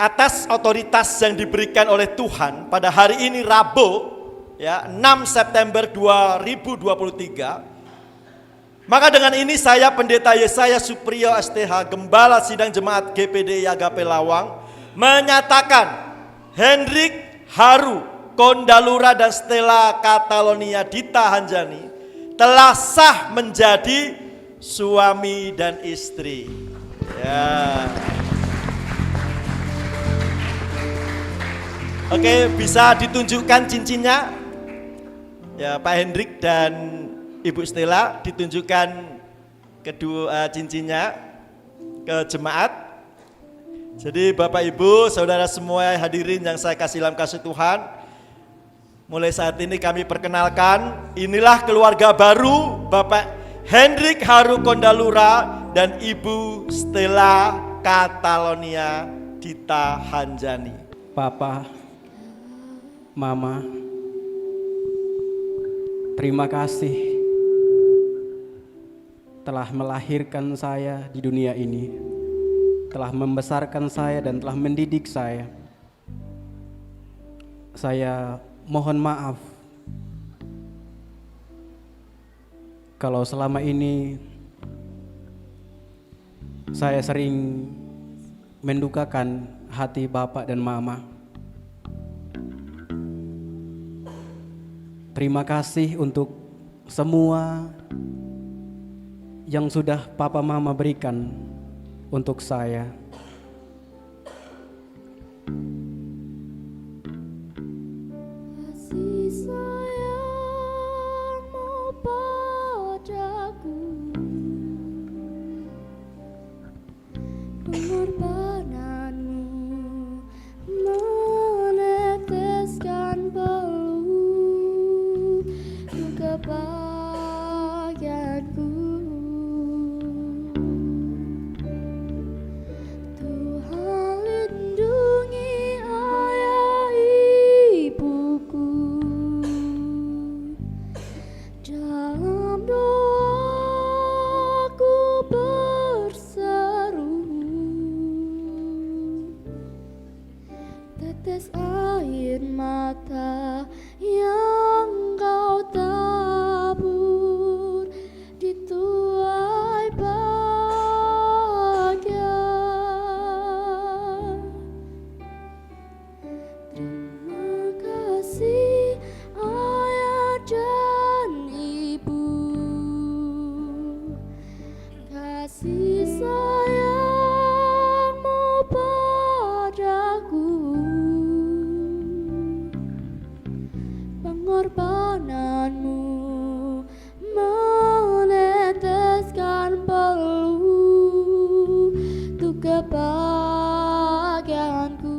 atas otoritas yang diberikan oleh Tuhan pada hari ini Rabu ya 6 September 2023. Maka dengan ini saya Pendeta Yesaya Supriyo STH, Gembala Sidang Jemaat GPD Agape Lawang, menyatakan Hendrik Haru Kondalura dan Stella Catalonia Dita Hanjani telah sah menjadi suami dan istri. Ya. Oke, bisa ditunjukkan cincinnya? Ya, Pak Hendrik dan Ibu Stella, ditunjukkan kedua cincinnya ke jemaat. Jadi Bapak Ibu, saudara semua hadirin yang saya kasih dalam kasih Tuhan, mulai saat ini kami perkenalkan, inilah keluarga baru Bapak Hendrik Haru Kondalura dan Ibu Stella Catalonia Dita Hanjani. Papa, Mama, terima kasih telah melahirkan saya di dunia ini, telah membesarkan saya dan telah mendidik saya. Saya mohon maaf kalau selama ini saya sering mendukakan hati Bapak dan Mama. Terima kasih untuk semua yang sudah Papa Mama berikan untuk saya. Kasih sayangmu padaku, pengorbananmu meneteskan peluk kebahagiaanku. Tuhan lindungi ayah ibuku, dalam doaku berseru, tetes air mata yang kau tabur di tuai bahagia. Terima kasih ayah dan ibu, kasih sayangmu padaku, pengorbananmu meneteskan peluk untuk kebahagiaanku,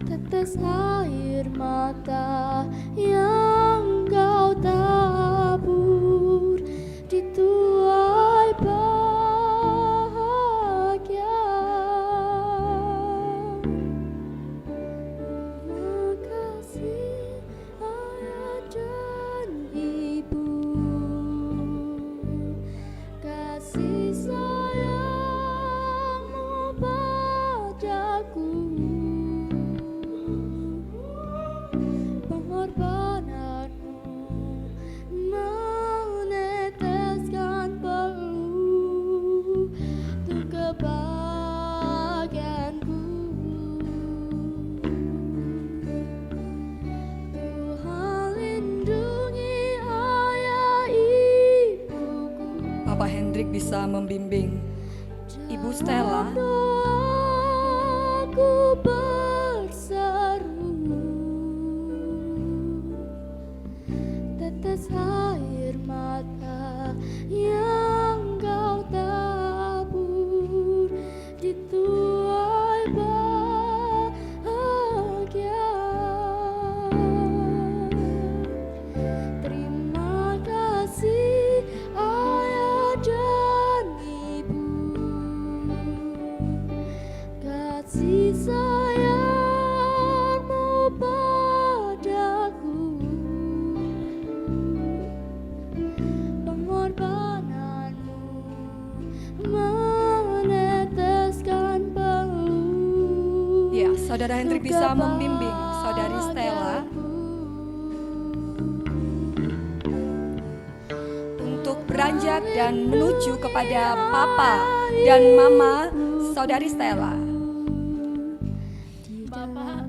tetes air mata yang kau tabur di tuai bahagia. Terima kasih ayah dan ibu, kasih sayangmu padaku, pengorbananmu meneteskan peluk untuk kebahagiaanku. Tuhan lindungi ayah ibuku, Bapak Hendrik bisa membimbing Ibu Stella. doaku berseru, tetes air mata yang kau tabur di tuai bahagia. Terima kasih ayah dan ibu, kasih sayangmu padaku, pengorbanan Saudara Hendrik bisa membimbing Saudari Stella untuk beranjak dan menuju kepada Papa dan Mama Saudari Stella. Bapak,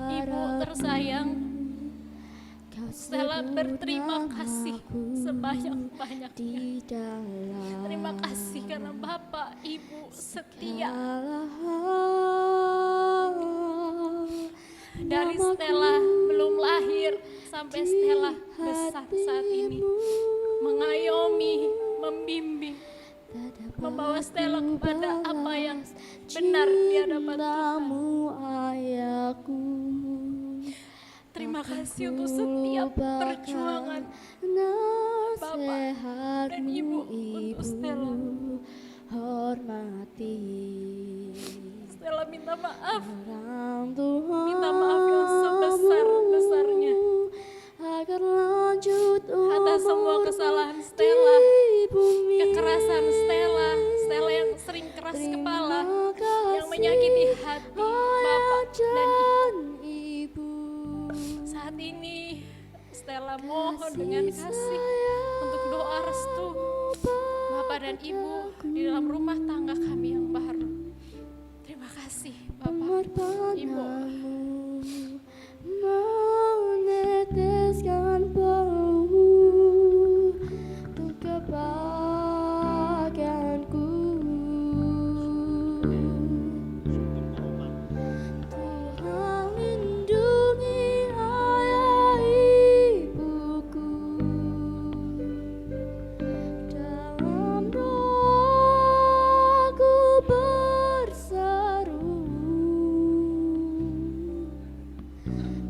Ibu tersayang, Stella berterima kasih sebanyak-banyaknya. Terima kasih karena Bapak, Ibu setia. Dari Stella belum lahir sampai Stella besar saat ini, mengayomi, membimbing, membawa Stella kepada apa yang benar di hadapan Tuhan. Terima kasih untuk setiap perjuangan Bapak dan Ibu untuk Stella. Stella minta maaf yang sebesar-besarnya atas semua kesalahan Stella, kekerasan Stella, Stella yang sering keras kepala, yang menyakiti hati Bapak dan Ibu. Saat ini Stella mohon dengan kasih untuk doa restu Bapak dan Ibu di dalam rumah tangga kami yang baru. Terima kasih Bapak, Ibu. Meneteskan peluh untuk kebahagiaanku. Tuhan lindungi ayah ibuku, dalam doaku berseru.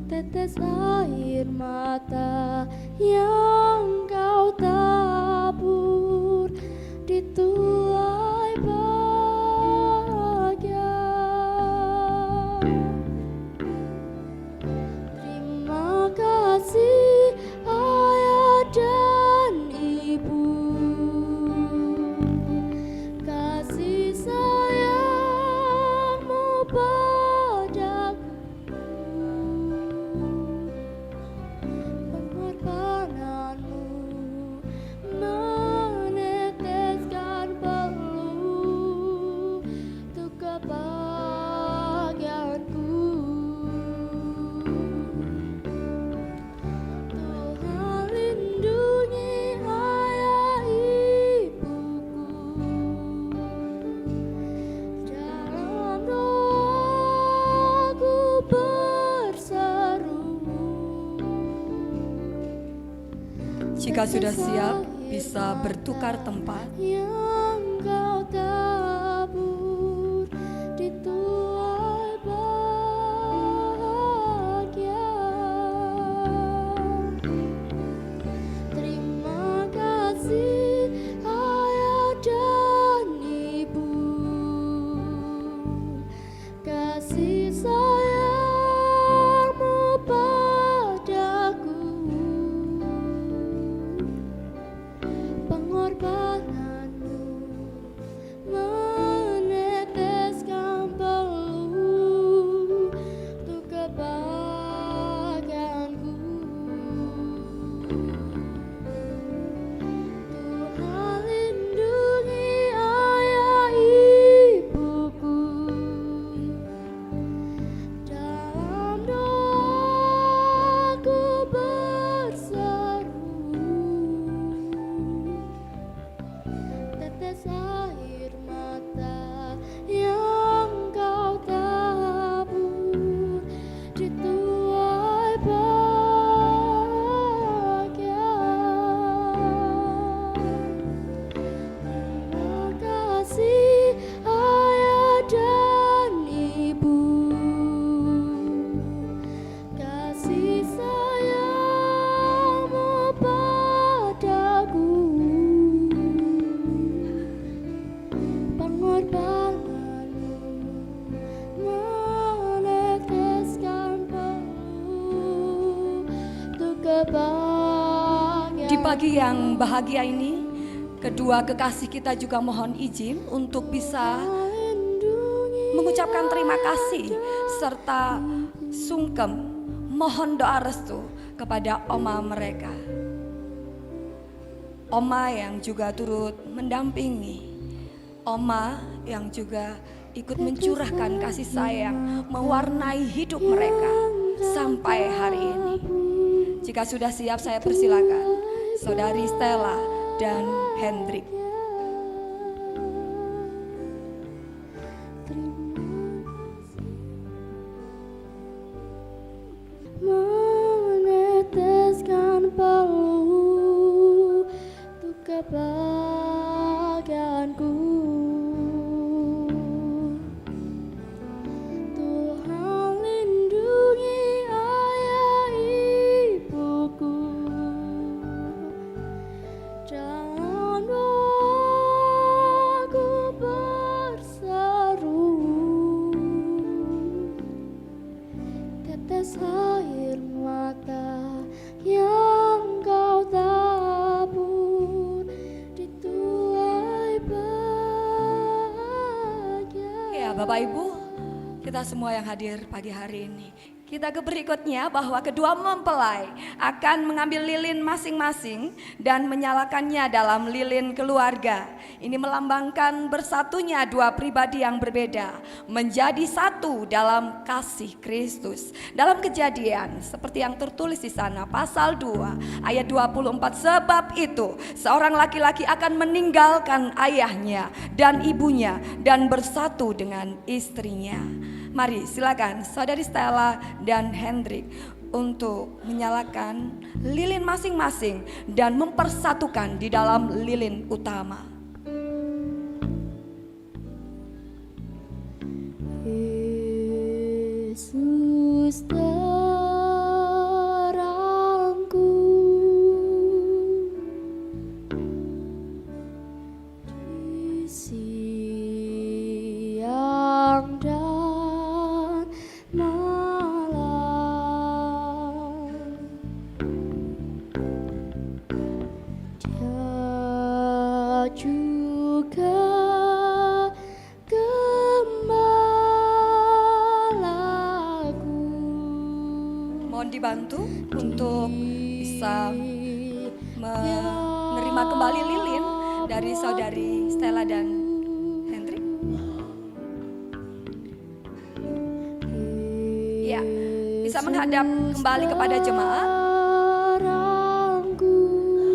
Tetes air mata yang kau tabur di tuai bahagia. Terima kasih ayah dan ibu, kasih sayangmu padaku, pengorbananmu meneteskan peluh untuk kebahagiaanku. Tuhan lindungi ayah ibuku, dalam doaku berseru. Jika sudah siap, bisa bertukar tempat. Yang kau tabur di tuai bahagia. Terima kasih ayah dan ibu, kasih sayangmu padaku, pengorbananmu meneteskan peluh untuk kebahagiaanku. Tuhan lindungi ayah ibuku, dalam doaku berseru. Tetes air mata yang kau tabur di tuai bahagia. Terima kasih ayah dan ibu, kasih sayangmu padaku, pengorbananmu meneteskan peluh untuk kebahagiaan. Di pagi yang bahagia ini, kedua kekasih kita juga mohon izin untuk bisa mengucapkan terima kasih serta sungkem mohon doa restu kepada oma mereka. Oma yang juga turut mendampingi, oma yang juga ikut mencurahkan kasih sayang mewarnai hidup mereka sampai hari ini. Jika sudah siap, saya persilakan Saudari Stella dan Hendrik. Meneteskan peluh untuk kebahagiaanku. Tuhan lindungi ayah ibuku, jangan aku berseru. Tetes air mata yang kau tabur di tuai bahagia. Ya Bapak Ibu, kita semua yang hadir pagi hari ini, kita ke berikutnya bahwa kedua mempelai akan mengambil lilin masing-masing dan menyalakannya dalam lilin keluarga. Ini melambangkan bersatunya dua pribadi yang berbeda menjadi satu dalam kasih Kristus. Dalam Kejadian seperti yang tertulis di sana pasal 2 ayat 24, sebab itu seorang laki-laki akan meninggalkan ayahnya dan ibunya dan bersatu dengan istrinya. Mari silakan Saudari Stella dan Hendrik untuk menyalakan lilin masing-masing dan mempersatukan di dalam lilin utama. Yesus terangku di siang dan malam. Dia juga Mohon dibantu untuk bisa menerima kembali lilin dari Saudari Stella dan Hendrik. Ya, bisa menghadap kembali kepada jemaat.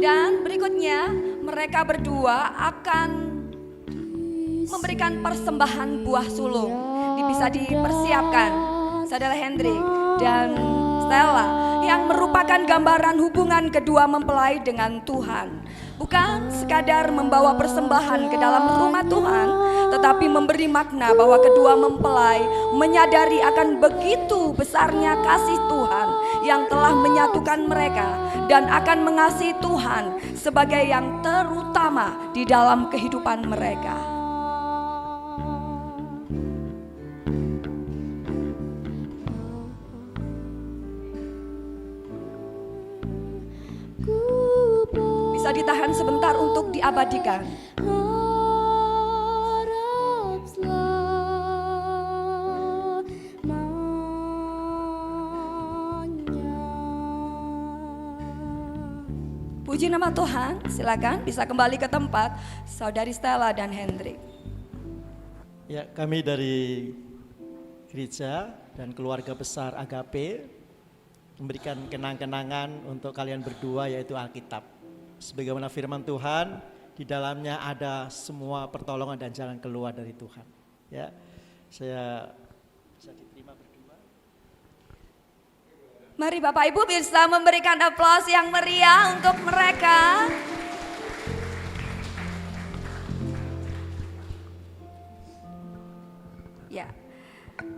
Dan berikutnya mereka berdua akan memberikan persembahan buah sulung. Bisa dipersiapkan Saudara Hendrik dan Stella yang merupakan gambaran hubungan kedua mempelai dengan Tuhan. Bukan sekadar membawa persembahan ke dalam rumah Tuhan, tetapi memberi makna bahwa kedua mempelai menyadari akan begitu besarnya kasih Tuhan yang telah menyatukan mereka dan akan mengasihi Tuhan sebagai yang terutama di dalam kehidupan mereka. Bisa ditahan sebentar untuk diabadikan. Puji nama Tuhan, silakan bisa kembali ke tempat Saudari Stella dan Hendrik. Ya, kami dari gereja dan keluarga besar Agape memberikan kenang-kenangan untuk kalian berdua, yaitu Alkitab. Sebagaimana firman Tuhan, di dalamnya ada semua pertolongan dan jalan keluar dari Tuhan. Ya, saya bisa diterima berdua. Mari Bapak Ibu bisa memberikan aplaus yang meriah untuk mereka. Ya,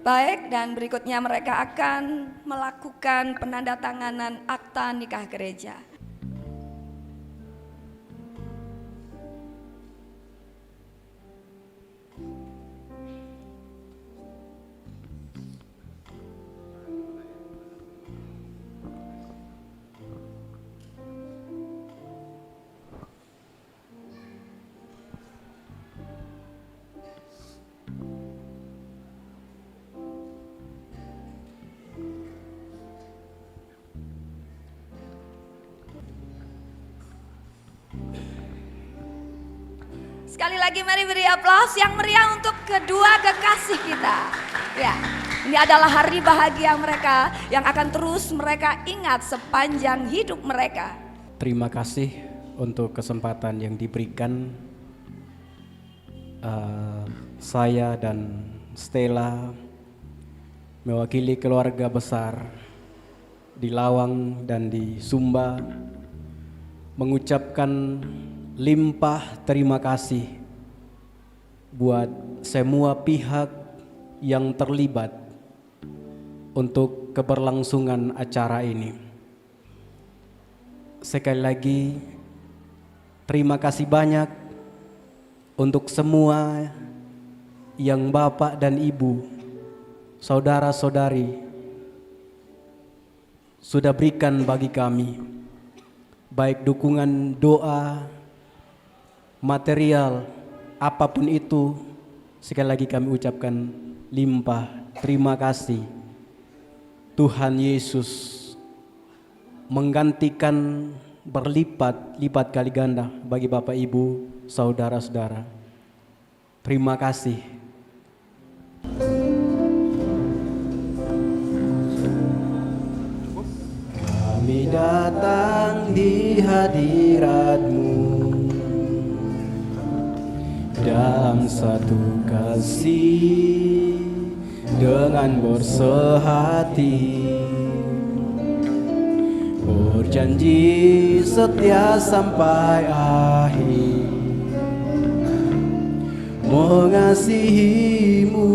baik, dan berikutnya mereka akan melakukan penandatanganan akta nikah gereja. Sekali lagi mari beri aplaus yang meriah untuk kedua kekasih kita. Ya, ini adalah hari bahagia mereka yang akan terus mereka ingat sepanjang hidup mereka. Terima kasih untuk kesempatan yang diberikan. Saya dan Stella mewakili keluarga besar di Lawang dan di Sumba mengucapkan limpah terima kasih buat semua pihak yang terlibat untuk keberlangsungan acara ini. Sekali lagi terima kasih banyak untuk semua yang Bapak dan Ibu, saudara-saudari sudah berikan bagi kami, baik dukungan doa, material, apapun itu. Sekali lagi kami ucapkan limpah terima kasih. Tuhan Yesus menggantikan berlipat-lipat kali ganda bagi Bapak Ibu, saudara-saudara. Terima kasih. Kami datang di hadirat-Mu dalam satu kasih dengan bersehati, berjanji setia sampai akhir, mengasihi-Mu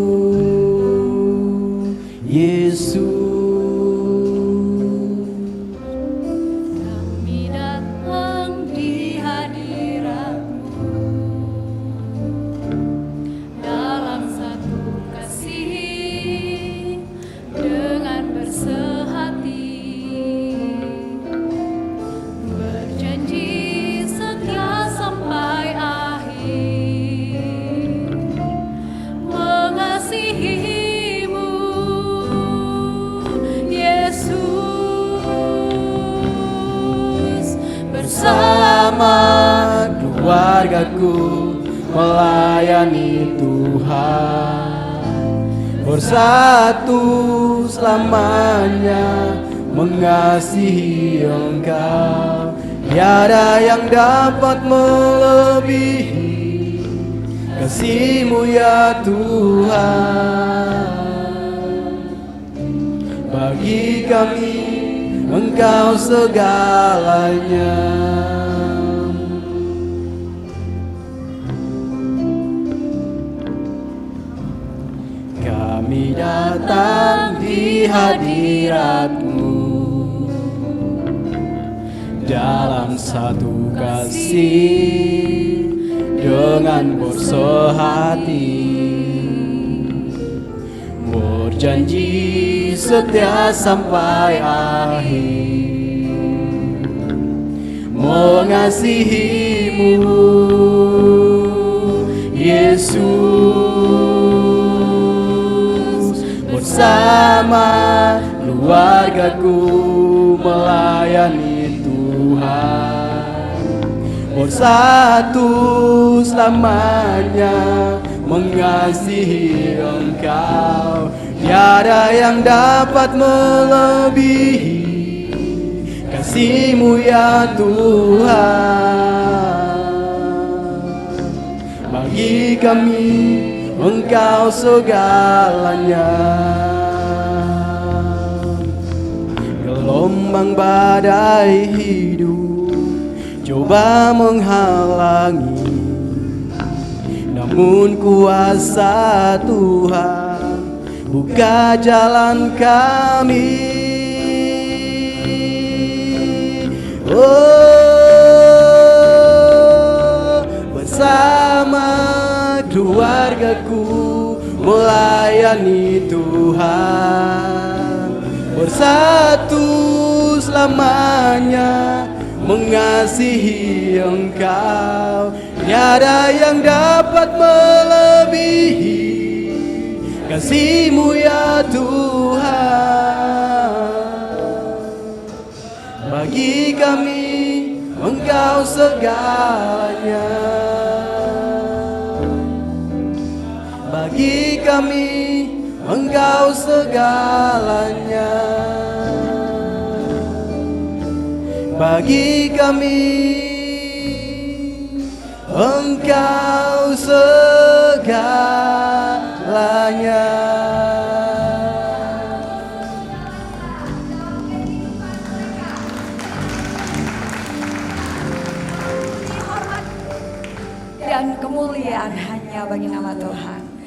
Yesus. Kami datang di hadirat-Mu dalam satu kasih dengan bersehati, berjanji setia sampai akhir, mengasihi-Mu Yesus. Bersama keluargaku melayani Tuhan, bersatu selamanya mengasihi Engkau. Tiada yang dapat melebihi kasih-Mu ya Tuhan. Bagi kami Engkau segalanya. Kami datang di hadirat-Mu dalam satu kasih dengan bersehati, berjanji setia sampai akhir, mengasihi-Mu Yesus. Bersama keluargaku melayani Tuhan, bersatu selamanya mengasihi Engkau. Tiada yang dapat melebihi kasih-Mu ya Tuhan. Bagi kami Engkau segalanya. Gelombang badai hidup coba menghalangi, namun kuasa Tuhan buka jalan kami. Oh, bersama keluargaku melayani Tuhan, bersatu selamanya mengasihi Engkau. Tiada yang dapat melebihi kasih-Mu ya Tuhan. Bagi kami Engkau segalanya. kami Engkau segalanya. Bagi kami Engkau segalanya. Hormat dan kemuliaan hanya bagi nama Tuhan.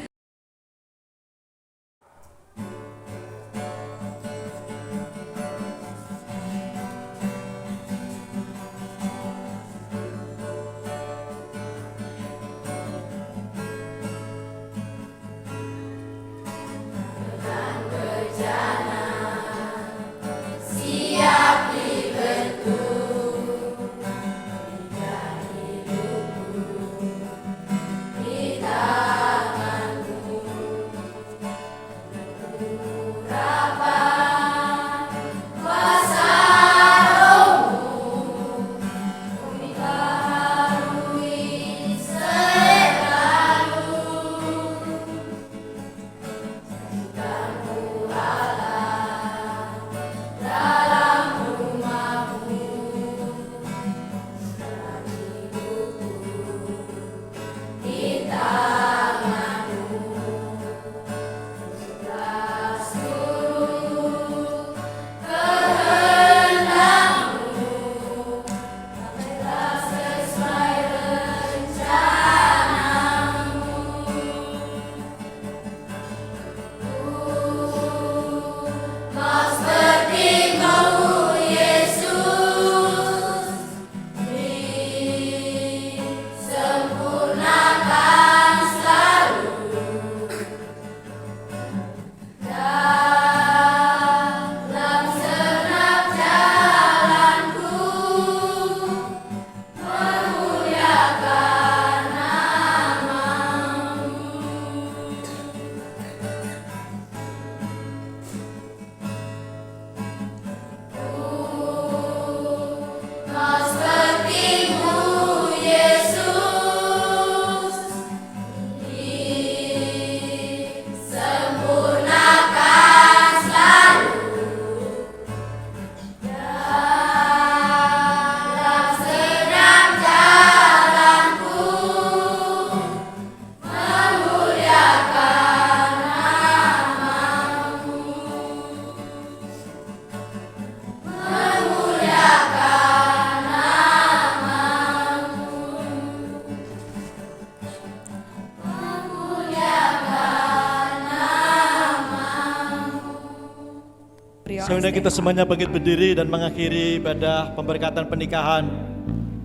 Sebenarnya kita semuanya bangkit berdiri dan mengakhiri ibadah pemberkatan pernikahan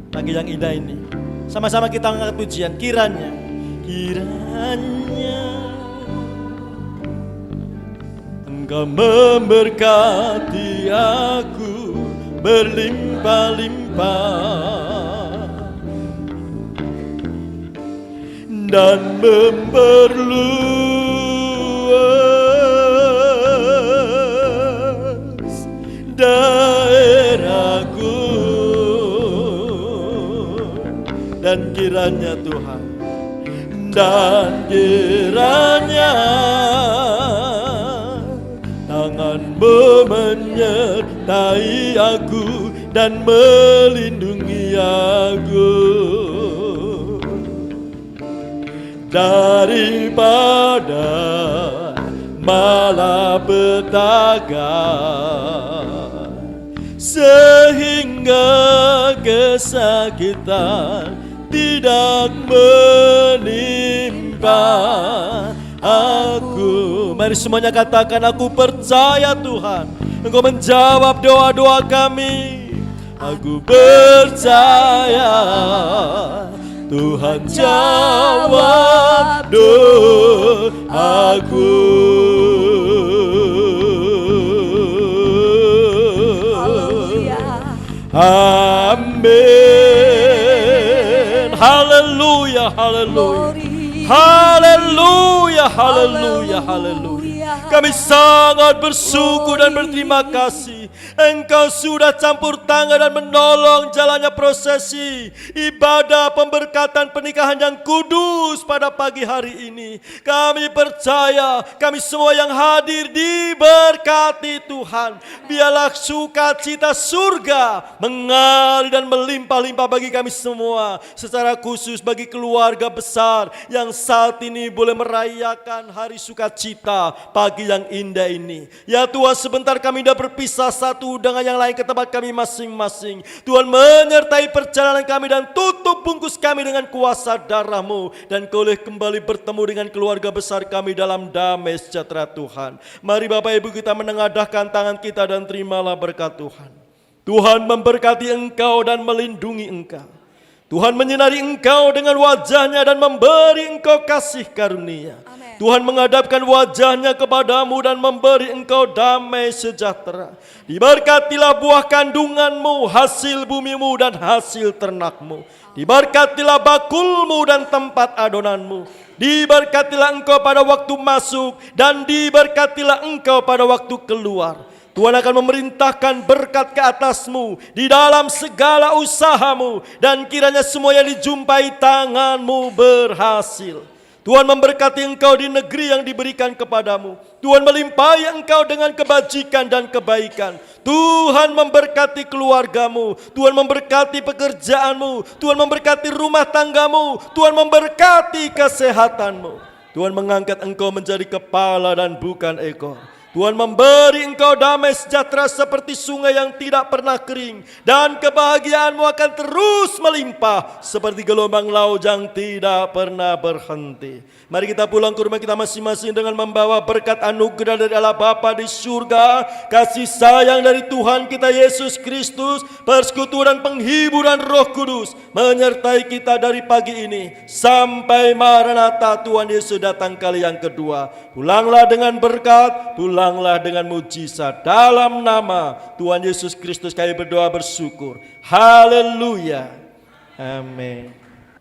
pagi yang indah ini. Sama-sama kita mengangkat pujian. Kiranya Engkau memberkati aku berlimpah-limpah dan memperluas daerahku, dan kiranya Tuhan, dan kiranya tangan-Mu menyertai aku dan melindungi aku daripada malapetaka, sehingga kesakitan tidak menimpa aku. Mari semuanya katakan, aku percaya Tuhan, Engkau menjawab doa-doa kami. Aku percaya Tuhan jawab doaku. Amin. Haleluya, haleluya. Haleluya, haleluya, haleluya. Kami sangat bersyukur dan berterima kasih. Engkau sudah campur tangan dan menolong jalannya prosesi ibadah pemberkatan pernikahan yang kudus pada pagi hari ini. Kami percaya kami semua yang hadir diberkati Tuhan. Biarlah sukacita surga mengalir dan melimpah-limpah bagi kami semua. Secara khusus bagi keluarga besar yang saat ini boleh merayakan hari sukacita pagi yang indah ini. Ya Tuhan, sebentar kami dah berpisah satu dengan yang lain ke tempat kami masing-masing. Tuhan menyertai perjalanan kami dan tutup bungkus kami dengan kuasa darah-Mu. Dan Kau boleh kembali bertemu dengan keluarga besar kami dalam damai sejahtera Tuhan. Mari Bapak Ibu kita menengadahkan tangan kita dan terimalah berkat Tuhan. Tuhan memberkati engkau dan melindungi engkau. Tuhan menyinari engkau dengan wajahnya dan memberi engkau kasih karunia. Amen. Tuhan menghadapkan wajahnya kepadamu dan memberi engkau damai sejahtera. Diberkatilah buah kandunganmu, hasil bumimu dan hasil ternakmu. Diberkatilah bakulmu dan tempat adonanmu. Diberkatilah engkau pada waktu masuk dan diberkatilah engkau pada waktu keluar. Tuhan akan memerintahkan berkat ke atasmu di dalam segala usahamu dan kiranya semua yang dijumpai tanganmu berhasil. Tuhan memberkati engkau di negeri yang diberikan kepadamu. Tuhan melimpahi engkau dengan kebajikan dan kebaikan. Tuhan memberkati keluargamu. Tuhan memberkati pekerjaanmu. Tuhan memberkati rumah tanggamu. Tuhan memberkati kesehatanmu. Tuhan mengangkat engkau menjadi kepala dan bukan ekor. Tuhan memberi engkau damai sejahtera seperti sungai yang tidak pernah kering. Dan kebahagiaanmu akan terus melimpah seperti gelombang laut yang tidak pernah berhenti. Mari kita pulang ke rumah kita masing-masing dengan membawa berkat anugerah dari Allah Bapa di surga, kasih sayang dari Tuhan kita Yesus Kristus, persekutuan dan penghiburan Roh Kudus menyertai kita dari pagi ini sampai Maranatha Tuhan Yesus datang kali yang kedua. Pulanglah dengan berkat, pulanglah dengan mujizat. Dalam nama Tuhan Yesus Kristus kami berdoa bersyukur. Haleluya. Amin.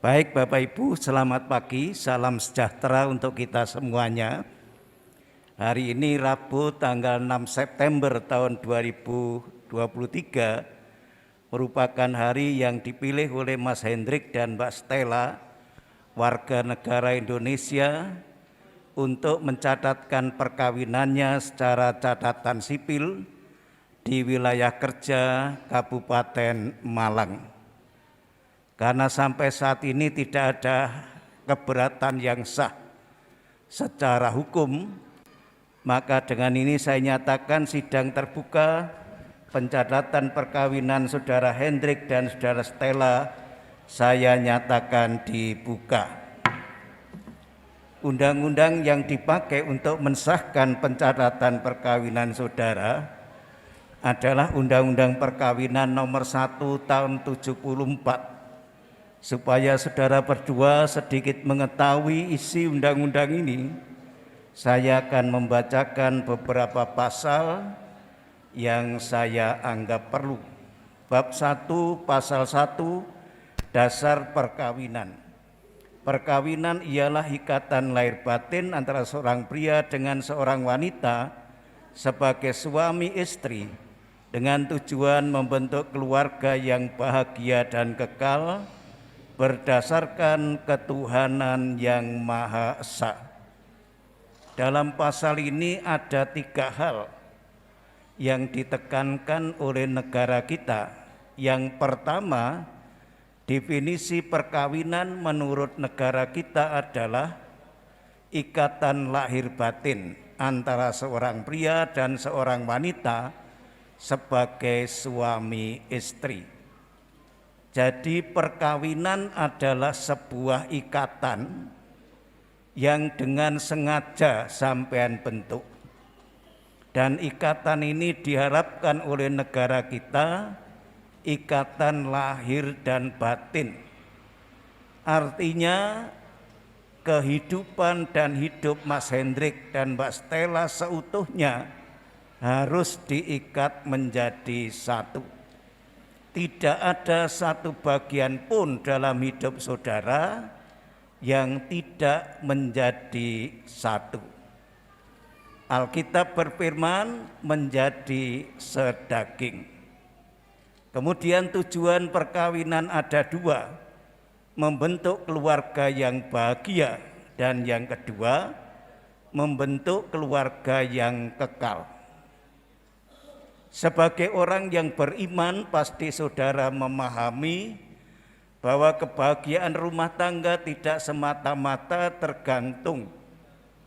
Baik Bapak Ibu, selamat pagi, salam sejahtera untuk kita semuanya. Hari ini Rabu tanggal 6 September tahun 2023 merupakan hari yang dipilih oleh Mas Hendrik dan Mbak Stella, warga negara Indonesia, untuk mencatatkan perkawinannya secara catatan sipil di wilayah kerja Kabupaten Malang. Karena sampai saat ini tidak ada keberatan yang sah secara hukum, maka dengan ini saya nyatakan sidang terbuka pencatatan perkawinan Saudara Hendrik dan Saudara Stella saya nyatakan dibuka. Undang-undang yang dipakai untuk mensahkan pencatatan perkawinan saudara adalah Undang-Undang Perkawinan nomor 1 tahun 74. Supaya saudara berdua sedikit mengetahui isi undang-undang ini, saya akan membacakan beberapa pasal yang saya anggap perlu. Bab 1, pasal 1, dasar perkawinan. Perkawinan ialah ikatan lahir batin antara seorang pria dengan seorang wanita sebagai suami istri dengan tujuan membentuk keluarga yang bahagia dan kekal berdasarkan ketuhanan yang Maha Esa. Dalam pasal ini ada 3 hal yang ditekankan oleh negara kita. Yang pertama, definisi perkawinan menurut negara kita adalah ikatan lahir batin antara seorang pria dan seorang wanita sebagai suami istri. Jadi perkawinan adalah sebuah ikatan yang dengan sengaja sampean bentuk. Dan ikatan ini diharapkan oleh negara kita ikatan lahir dan batin. Artinya kehidupan dan hidup Mas Hendrik dan Mbak Stella seutuhnya harus diikat menjadi satu. Tidak ada satu bagian pun dalam hidup saudara yang tidak menjadi satu. Alkitab berfirman menjadi sedaging. Kemudian tujuan perkawinan ada dua, membentuk keluarga yang bahagia, dan yang kedua membentuk keluarga yang kekal. Sebagai orang yang beriman, pasti saudara memahami bahwa kebahagiaan rumah tangga tidak semata-mata tergantung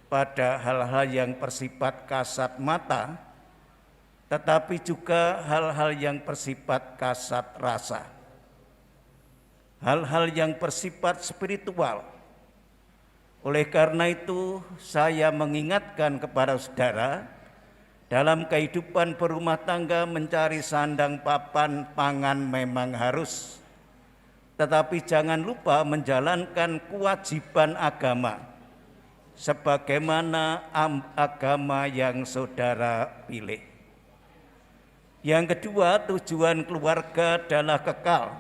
pada hal-hal yang bersifat kasat mata, tetapi juga hal-hal yang bersifat kasat rasa, hal-hal yang bersifat spiritual. Oleh karena itu, saya mengingatkan kepada saudara, dalam kehidupan berumah tangga mencari sandang papan pangan memang harus, tetapi jangan lupa menjalankan kewajiban agama sebagaimana agama yang saudara pilih. Yang kedua, tujuan keluarga adalah kekal,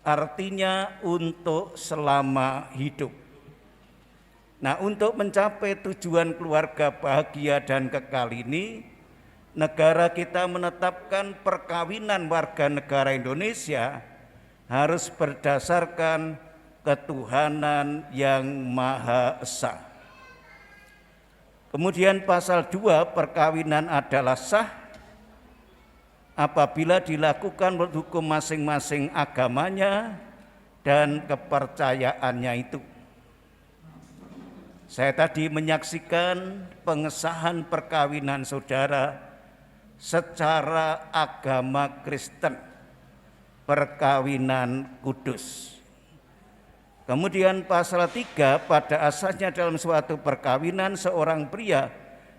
artinya untuk selama hidup. Nah, untuk mencapai tujuan keluarga bahagia dan kekal ini, negara kita menetapkan perkawinan warga negara Indonesia harus berdasarkan ketuhanan yang Maha Esa. Kemudian pasal 2, perkawinan adalah sah apabila dilakukan menurut hukum masing-masing agamanya dan kepercayaannya itu. Saya tadi menyaksikan pengesahan perkawinan saudara secara agama Kristen, perkawinan kudus. Kemudian pasal 3, pada asalnya dalam suatu perkawinan seorang pria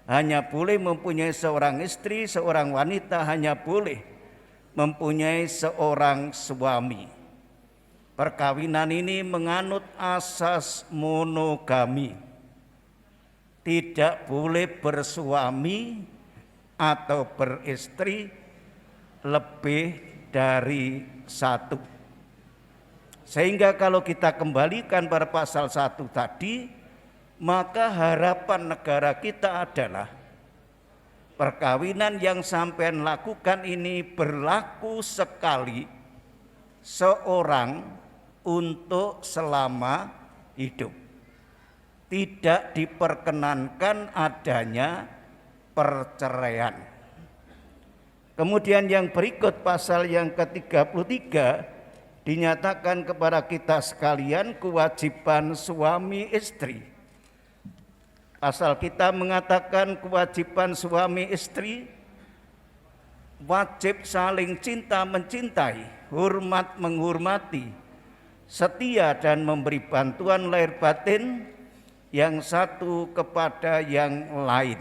hanya boleh mempunyai seorang istri, seorang wanita hanya boleh mempunyai seorang suami. Perkawinan ini menganut asas monogami. Tidak boleh bersuami atau beristri lebih dari satu. Sehingga kalau kita kembalikan pada pasal 1 tadi, maka harapan negara kita adalah perkawinan yang sampean lakukan ini berlaku sekali seorang untuk selama hidup. Tidak diperkenankan adanya perceraian. Kemudian yang berikut pasal yang ke-33 dinyatakan kepada kita sekalian kewajiban suami istri. Pasal kita mengatakan kewajiban suami istri wajib saling cinta mencintai, hormat menghormati, setia dan memberi bantuan lahir batin yang satu kepada yang lain.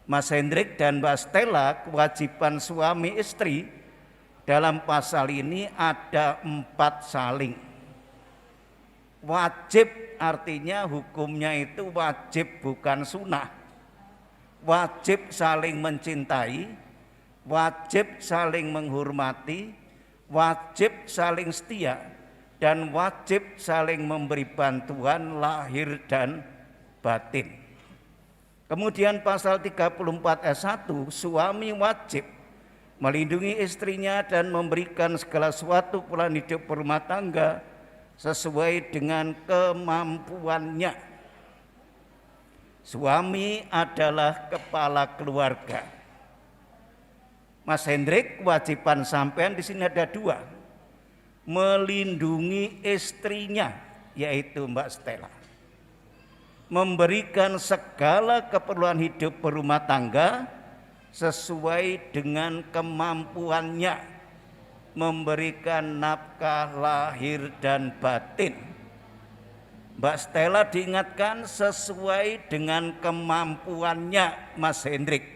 Mas Hendrik dan Mbak Stella, kewajiban suami istri dalam pasal ini ada 4 saling. Wajib artinya hukumnya itu wajib bukan sunnah. Wajib saling mencintai, wajib saling menghormati, wajib saling setia, dan wajib saling memberi bantuan lahir dan batin. Kemudian pasal 34 ayat 1, suami wajib melindungi istrinya dan memberikan segala sesuatu pilihan hidup berumah tangga sesuai dengan kemampuannya. Suami adalah kepala keluarga. Mas Hendrik, kewajiban sampean di sini ada 2. Melindungi istrinya, yaitu Mbak Stella. Memberikan segala keperluan hidup berumah tangga sesuai dengan kemampuannya, memberikan nafkah lahir dan batin. Mbak Stella diingatkan sesuai dengan kemampuannya. Mas Hendrik,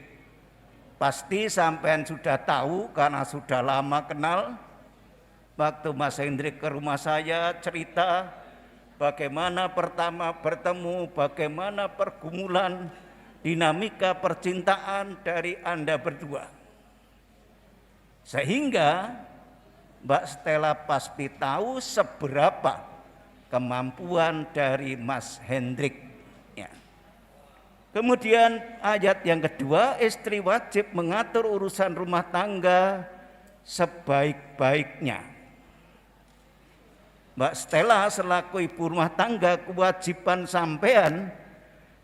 pasti sampean sudah tahu karena sudah lama kenal. Waktu Mas Hendrik ke rumah saya cerita bagaimana pertama bertemu, bagaimana pergumulan, dinamika percintaan dari Anda berdua. Sehingga Mbak Stella pasti tahu seberapa kemampuan dari Mas Hendrik. Ya. Kemudian ayat yang kedua, istri wajib mengatur urusan rumah tangga sebaik-baiknya. Mbak Stella selaku ibu rumah tangga, kewajiban sampean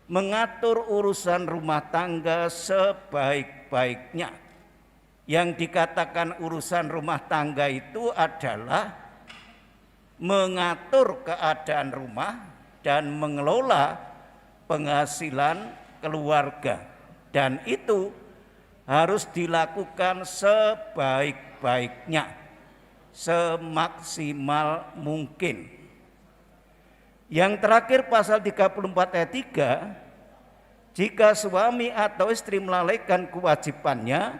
mengatur urusan rumah tangga sebaik-baiknya. Yang dikatakan urusan rumah tangga itu adalah mengatur keadaan rumah dan mengelola penghasilan keluarga, dan itu harus dilakukan sebaik-baiknya, semaksimal mungkin. Yang terakhir pasal 34 ayat 3, jika suami atau istri melalaikan kewajibannya,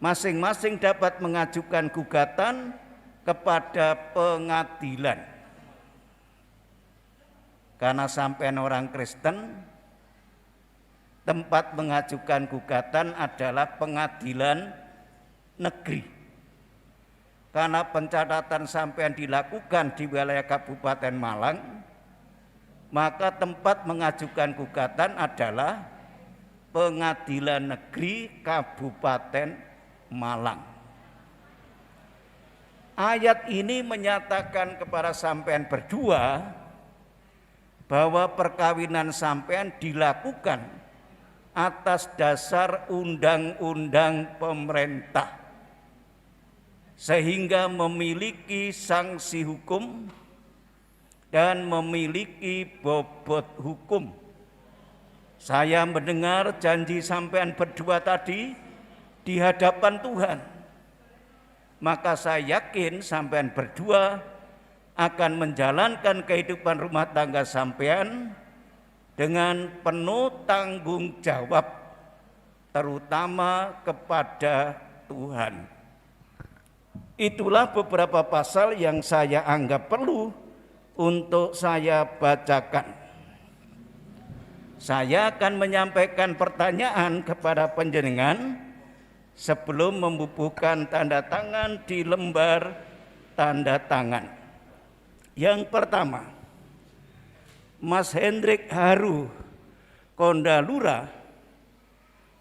masing-masing dapat mengajukan gugatan kepada pengadilan. Karena sampean orang Kristen, tempat mengajukan gugatan adalah pengadilan negeri. Karena pencatatan sampean dilakukan di wilayah Kabupaten Malang, maka tempat mengajukan gugatan adalah Pengadilan Negeri Kabupaten Malang. Ayat ini menyatakan kepada sampean berdua bahwa perkawinan sampean dilakukan atas dasar undang-undang pemerintah, sehingga memiliki sanksi hukum dan memiliki bobot hukum. Saya mendengar janji sampean berdua tadi di hadapan Tuhan, maka saya yakin sampean berdua akan menjalankan kehidupan rumah tangga sampean dengan penuh tanggung jawab, terutama kepada Tuhan. Itulah beberapa pasal yang saya anggap perlu untuk saya bacakan. Saya akan menyampaikan pertanyaan kepada panjenengan sebelum membubuhkan tanda tangan di lembar tanda tangan. Yang pertama, Mas Hendrik Haru Kondalura,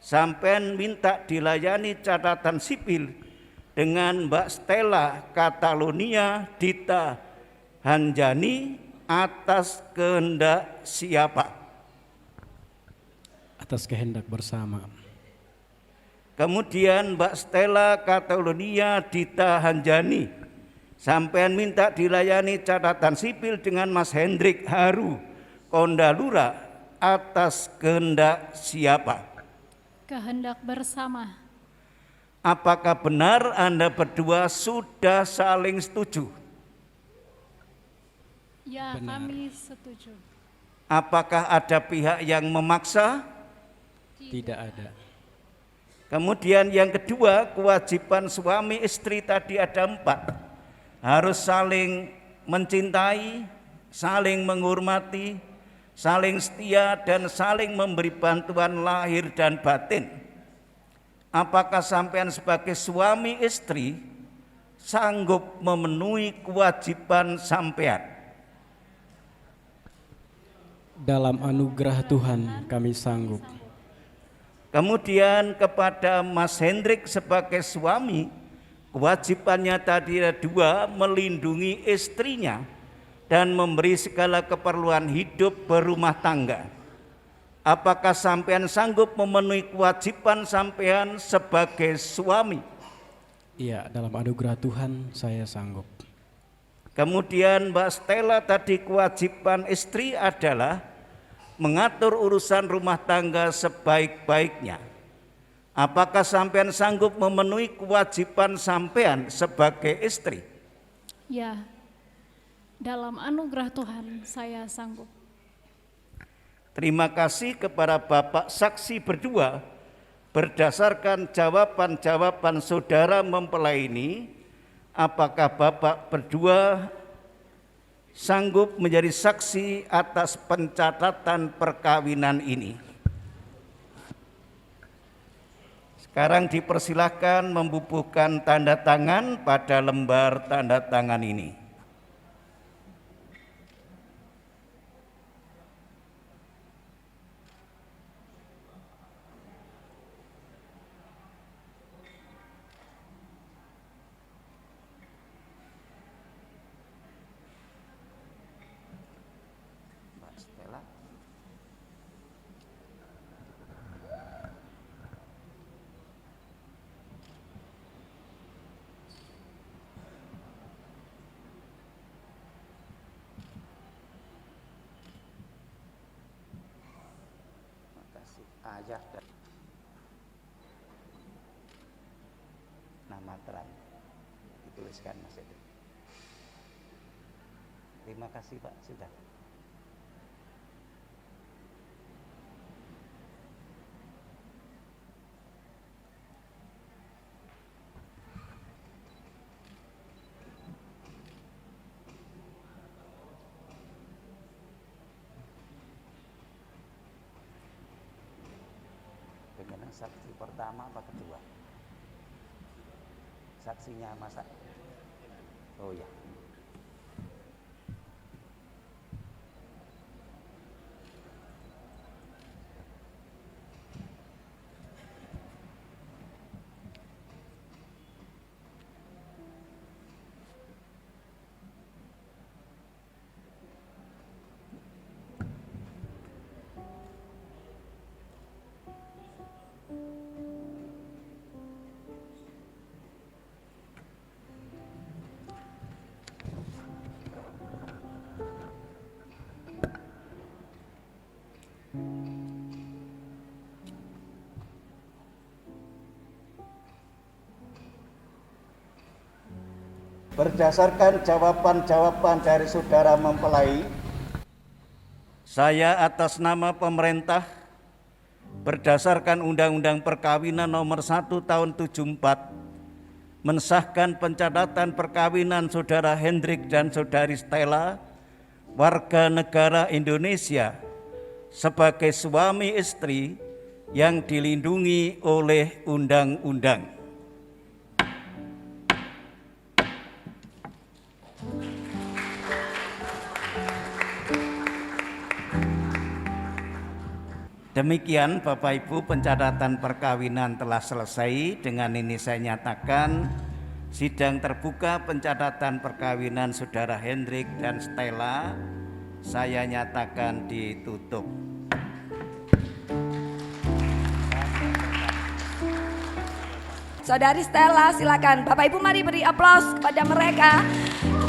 sampean minta dilayani catatan sipil dengan Mbak Stella Catalonia Dita Hanjani atas kehendak siapa? Atas kehendak bersama. Kemudian Mbak Stella Catalonia Dita Hanjani, sampean minta dilayani catatan sipil dengan Mas Hendrik Haru Kondalura atas kehendak siapa? Kehendak bersama. Apakah benar Anda berdua sudah saling setuju? Ya, Benar. kami setuju. Apakah ada pihak yang memaksa? Tidak ada. Kemudian yang kedua, kewajiban suami istri tadi ada 4. Harus saling mencintai, saling menghormati, saling setia, dan saling memberi bantuan lahir dan batin. Apakah sampean sebagai suami istri sanggup memenuhi kewajiban sampean? Dalam anugerah Tuhan kami sanggup. Kemudian kepada Mas Hendrik sebagai suami, kewajibannya tadi ada 2, melindungi istrinya dan memberi segala keperluan hidup berumah tangga. Apakah sampean sanggup memenuhi kewajiban sampean sebagai suami? Iya, dalam anugerah Tuhan saya sanggup. Kemudian Mbak Stella tadi kewajiban istri adalah mengatur urusan rumah tangga sebaik-baiknya. Apakah sampean sanggup memenuhi kewajiban sampean sebagai istri? Ya, dalam anugerah Tuhan saya sanggup. Terima kasih kepada Bapak saksi berdua. Berdasarkan jawaban-jawaban saudara mempelai ini, apakah Bapak berdua sanggup menjadi saksi atas pencatatan perkawinan ini? Sekarang dipersilahkan membubuhkan tanda tangan pada lembar tanda tangan ini. aja. Nama terang dituliskan Mas Hendrik. Terima kasih Pak, sudah. Dengan saksi pertama apa kedua? Saksinya masa? Oh ya. Berdasarkan jawaban-jawaban dari saudara mempelai, saya atas nama pemerintah berdasarkan Undang-Undang Perkawinan Nomor 1 Tahun 74 mensahkan pencatatan perkawinan saudara Hendrik dan saudari Stella, warga negara Indonesia, sebagai suami istri yang dilindungi oleh undang-undang. Demikian Bapak Ibu, pencatatan perkawinan telah selesai. Dengan ini saya nyatakan sidang terbuka pencatatan perkawinan saudara Hendrik dan Stella saya nyatakan ditutup. Saudari Stella, silakan. Bapak Ibu mari beri aplaus kepada mereka.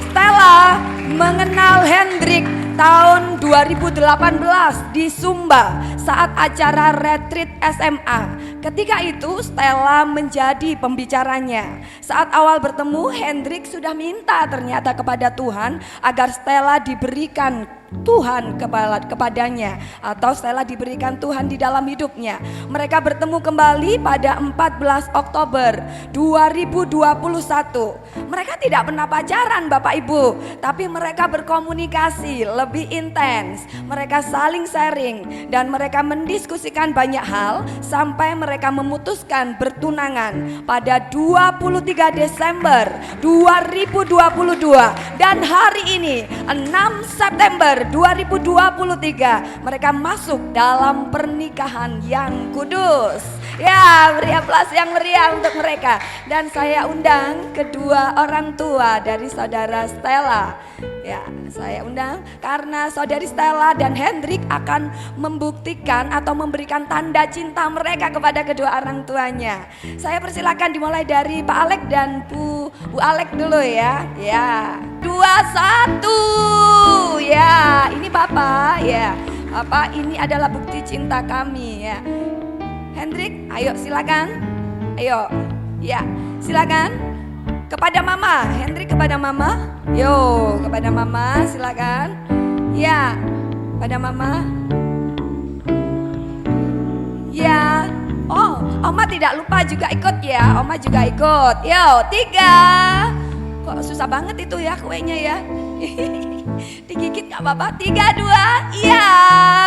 Stella mengenal Hendrik tahun 2018 di Sumba saat acara retreat SMA. Ketika itu Stella menjadi pembicaranya. Saat awal bertemu, Hendrik sudah minta ternyata kepada Tuhan agar Stella diberikan Tuhan kepadanya, atau Stella diberikan Tuhan di dalam hidupnya. Mereka bertemu kembali pada 14 Oktober 2021. Mereka tidak pernah pacaran Bapak Ibu, tapi mereka berkomunikasi lebih intens. Mereka saling sharing dan mereka mendiskusikan banyak hal sampai mereka memutuskan bertunangan pada 23 Desember 2022. Dan hari ini 6 September 2023 mereka masuk dalam pernikahan yang kudus. Ya, beri aplaus yang meriah untuk mereka. Dan saya undang kedua orang tua dari saudara Stella. Ya, saya undang karena saudari Stella dan Hendrik akan membuktikan atau memberikan tanda cinta mereka kepada kedua orang tuanya. Saya persilakan dimulai dari Pak Alek dan Bu Alek dulu ya. Ya, 2, 1. Ya, ini Bapak ya. Bapak, ini adalah bukti cinta kami ya. Hendrik, ayo silakan. Ayo. Ya, silakan. Kepada Mama, Hendrik kepada Mama. Yo, kepada Mama silakan. Ya, pada Mama. Ya. Oh, Oma tidak lupa juga ikut ya. Oma juga ikut. Yo, 3. Kok susah banget itu ya kuenya ya. Digigit gak apa-apa. 3, 2. Iya,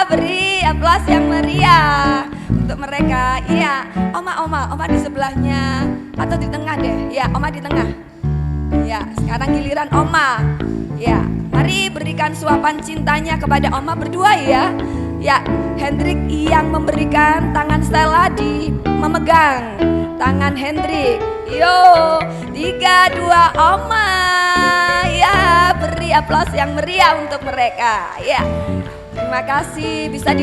beri aplaus yang meriah untuk mereka. Iya, Oma di sebelahnya atau di tengah deh. Ya, Oma di tengah. Ya, sekarang giliran Oma. Ya, mari berikan suapan cintanya kepada Oma berdua ya. Ya, Hendrik yang memberikan, tangan Stella memegang tangan Hendrik. Yo, 3, 2, Oma. Ya, beri aplaus yang meriah untuk mereka. Ya, terima kasih. Bisa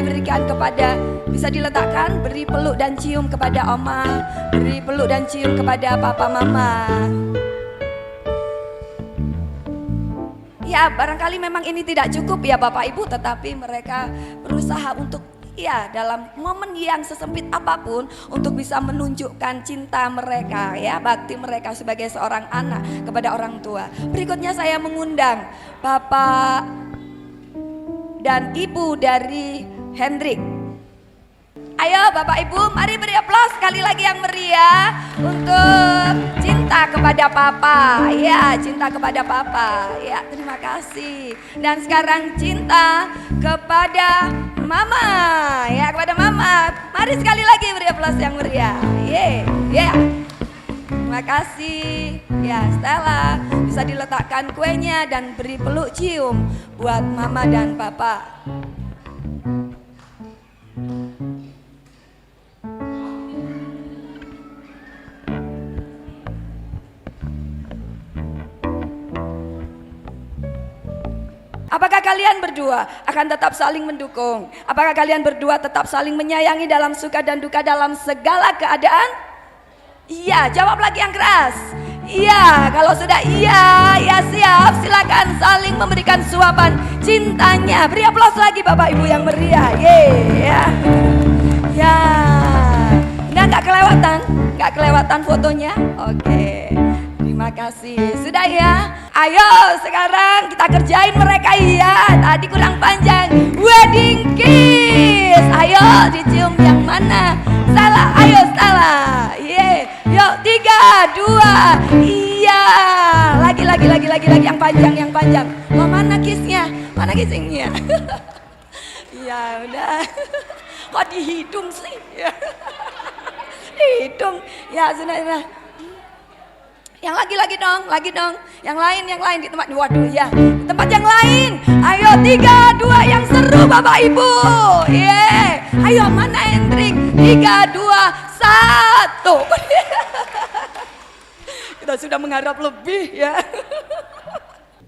diletakkan, beri peluk dan cium kepada Oma, beri peluk dan cium kepada Papa Mama. Ya, barangkali memang ini tidak cukup ya Bapak Ibu, tetapi mereka berusaha untuk ya dalam momen yang sesempit apapun untuk bisa menunjukkan cinta mereka ya, bakti mereka sebagai seorang anak kepada orang tua. Berikutnya saya mengundang Bapak dan Ibu dari Hendrik. Ayo Bapak Ibu, mari beri aplaus sekali lagi yang meriah untuk cinta kepada Papa. Ya, cinta kepada Papa. Ya, terima kasih. Dan sekarang cinta kepada Mama. Ya, kepada Mama. Mari sekali lagi beri aplaus yang meriah. Yeah. Terima kasih. Ya, Stella, bisa diletakkan kuenya dan beri peluk cium buat Mama dan Papa. Apakah kalian berdua akan tetap saling mendukung? Apakah kalian berdua tetap saling menyayangi dalam suka dan duka dalam segala keadaan? Iya, jawab lagi yang keras. Iya, kalau sudah iya, ya siap. Silakan saling memberikan suapan cintanya. Beri aplaus lagi Bapak Ibu yang meriah. Ya. Nggak kelewatan fotonya. Oke. Terima kasih. Sudah ya. Ayo sekarang kita kerjain mereka ya. Tadi kurang panjang. Wedding kiss. Ayo dicium yang mana? Salah. Ayo salah. Yuk 3, 2. Iya. Lagi yang panjang. Oh, mana kissnya? Mana kissingnya? Ya udah. Kok di hidung sih? Di hidung. Ya sudah. Yang lagi dong. Yang lain di tempat. Waduh ya, di tempat yang lain. Ayo 3, 2 yang seru Bapak Ibu. Ayo mana Hendrik? 3, 2, 1. Kita sudah mengharap lebih ya.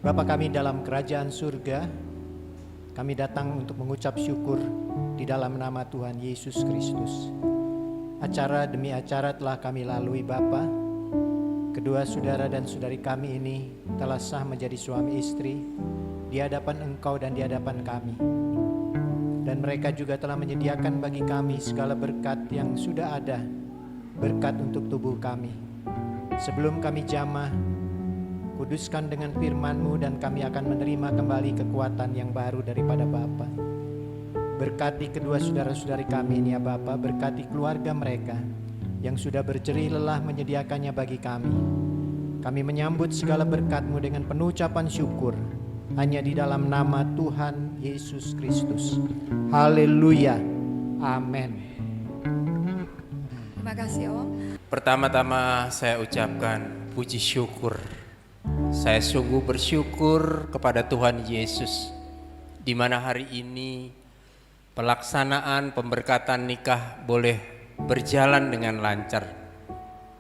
Bapa kami dalam kerajaan surga, kami datang untuk mengucap syukur di dalam nama Tuhan Yesus Kristus. Acara demi acara telah kami lalui Bapa. Kedua saudara dan saudari kami ini telah sah menjadi suami istri di hadapan Engkau dan di hadapan kami. Dan mereka juga telah menyediakan bagi kami segala berkat yang sudah ada, berkat untuk tubuh kami. Sebelum kami jamah, kuduskan dengan firman-Mu dan kami akan menerima kembali kekuatan yang baru daripada Bapa. Berkati kedua saudara-saudari kami ini ya Bapa, berkati keluarga mereka yang sudah berjerih lelah menyediakannya bagi kami. Kami menyambut segala berkat-Mu dengan penuh ucapan syukur, hanya di dalam nama Tuhan Yesus Kristus. Haleluya. Amin. Terima kasih Om. Pertama-tama saya ucapkan puji syukur. Saya sungguh bersyukur kepada Tuhan Yesus, di mana hari ini pelaksanaan pemberkatan nikah boleh berjalan dengan lancar.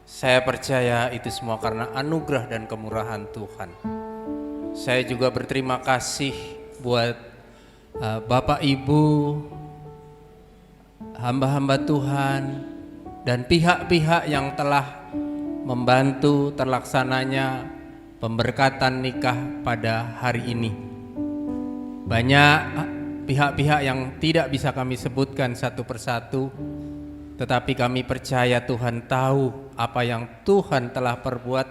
Saya percaya itu semua karena anugerah dan kemurahan Tuhan. Saya juga berterima kasih buat Bapak Ibu, hamba-hamba Tuhan, dan pihak-pihak yang telah membantu terlaksananya pemberkatan nikah pada hari ini. Banyak pihak-pihak yang tidak bisa kami sebutkan satu persatu, tetapi kami percaya Tuhan tahu apa yang Tuhan telah perbuat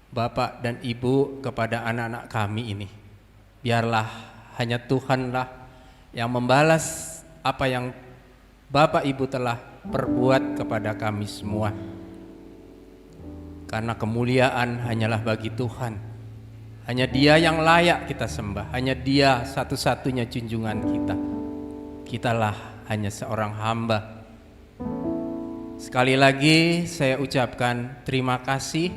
Bapak dan Ibu kepada anak-anak kami ini. Biarlah hanya Tuhanlah yang membalas apa yang Bapak Ibu telah perbuat kepada kami semua. Karena kemuliaan hanyalah bagi Tuhan. Hanya Dia yang layak kita sembah. Hanya Dia satu-satunya junjungan kita. Kitalah hanya seorang hamba. Sekali lagi saya ucapkan terima kasih.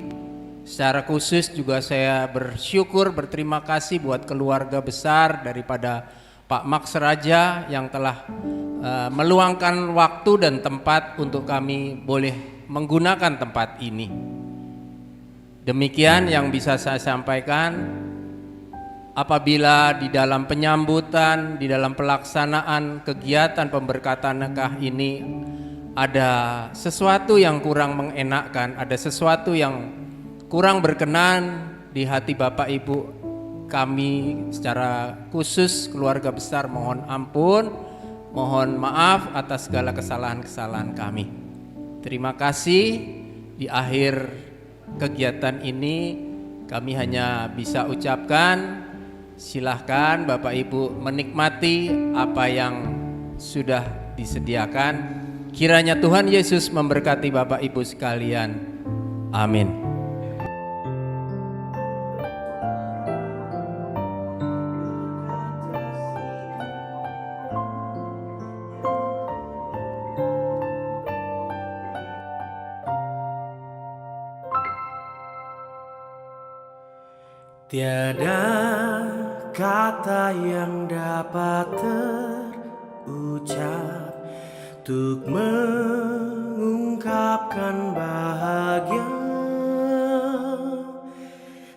Secara khusus juga saya bersyukur, berterima kasih buat keluarga besar daripada Pak Max Raja yang telah meluangkan waktu dan tempat untuk kami boleh menggunakan tempat ini. Demikian yang bisa saya sampaikan. Apabila di dalam penyambutan, di dalam pelaksanaan kegiatan pemberkatan nikah ini ada sesuatu yang kurang mengenakkan, ada sesuatu yang kurang berkenan di hati Bapak Ibu, kami secara khusus keluarga besar mohon ampun. Mohon maaf atas segala kesalahan-kesalahan kami. Terima kasih, di akhir kegiatan ini kami hanya bisa ucapkan silahkan Bapak Ibu menikmati apa yang sudah disediakan. Kiranya Tuhan Yesus memberkati Bapak Ibu sekalian. Amin. Tiada kata yang dapat terucap untuk mengungkapkan bahagia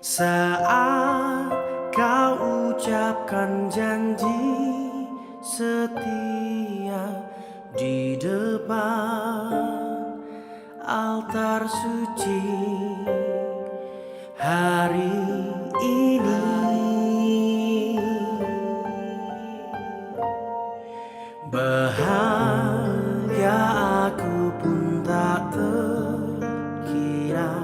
saat kau ucapkan janji setia di depan altar suci hari ini. Bahagia aku pun tak terkira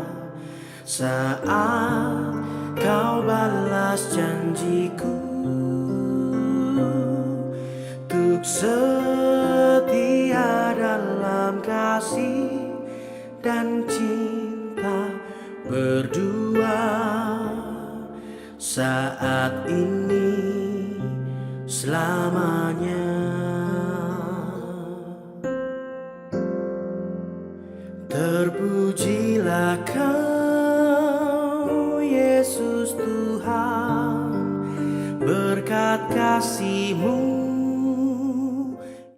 saat kau balas janjiku untuk setia dalam kasih dan cinta berdua saat ini selamanya. Terpujilah Kau Yesus Tuhan, berkat kasih-Mu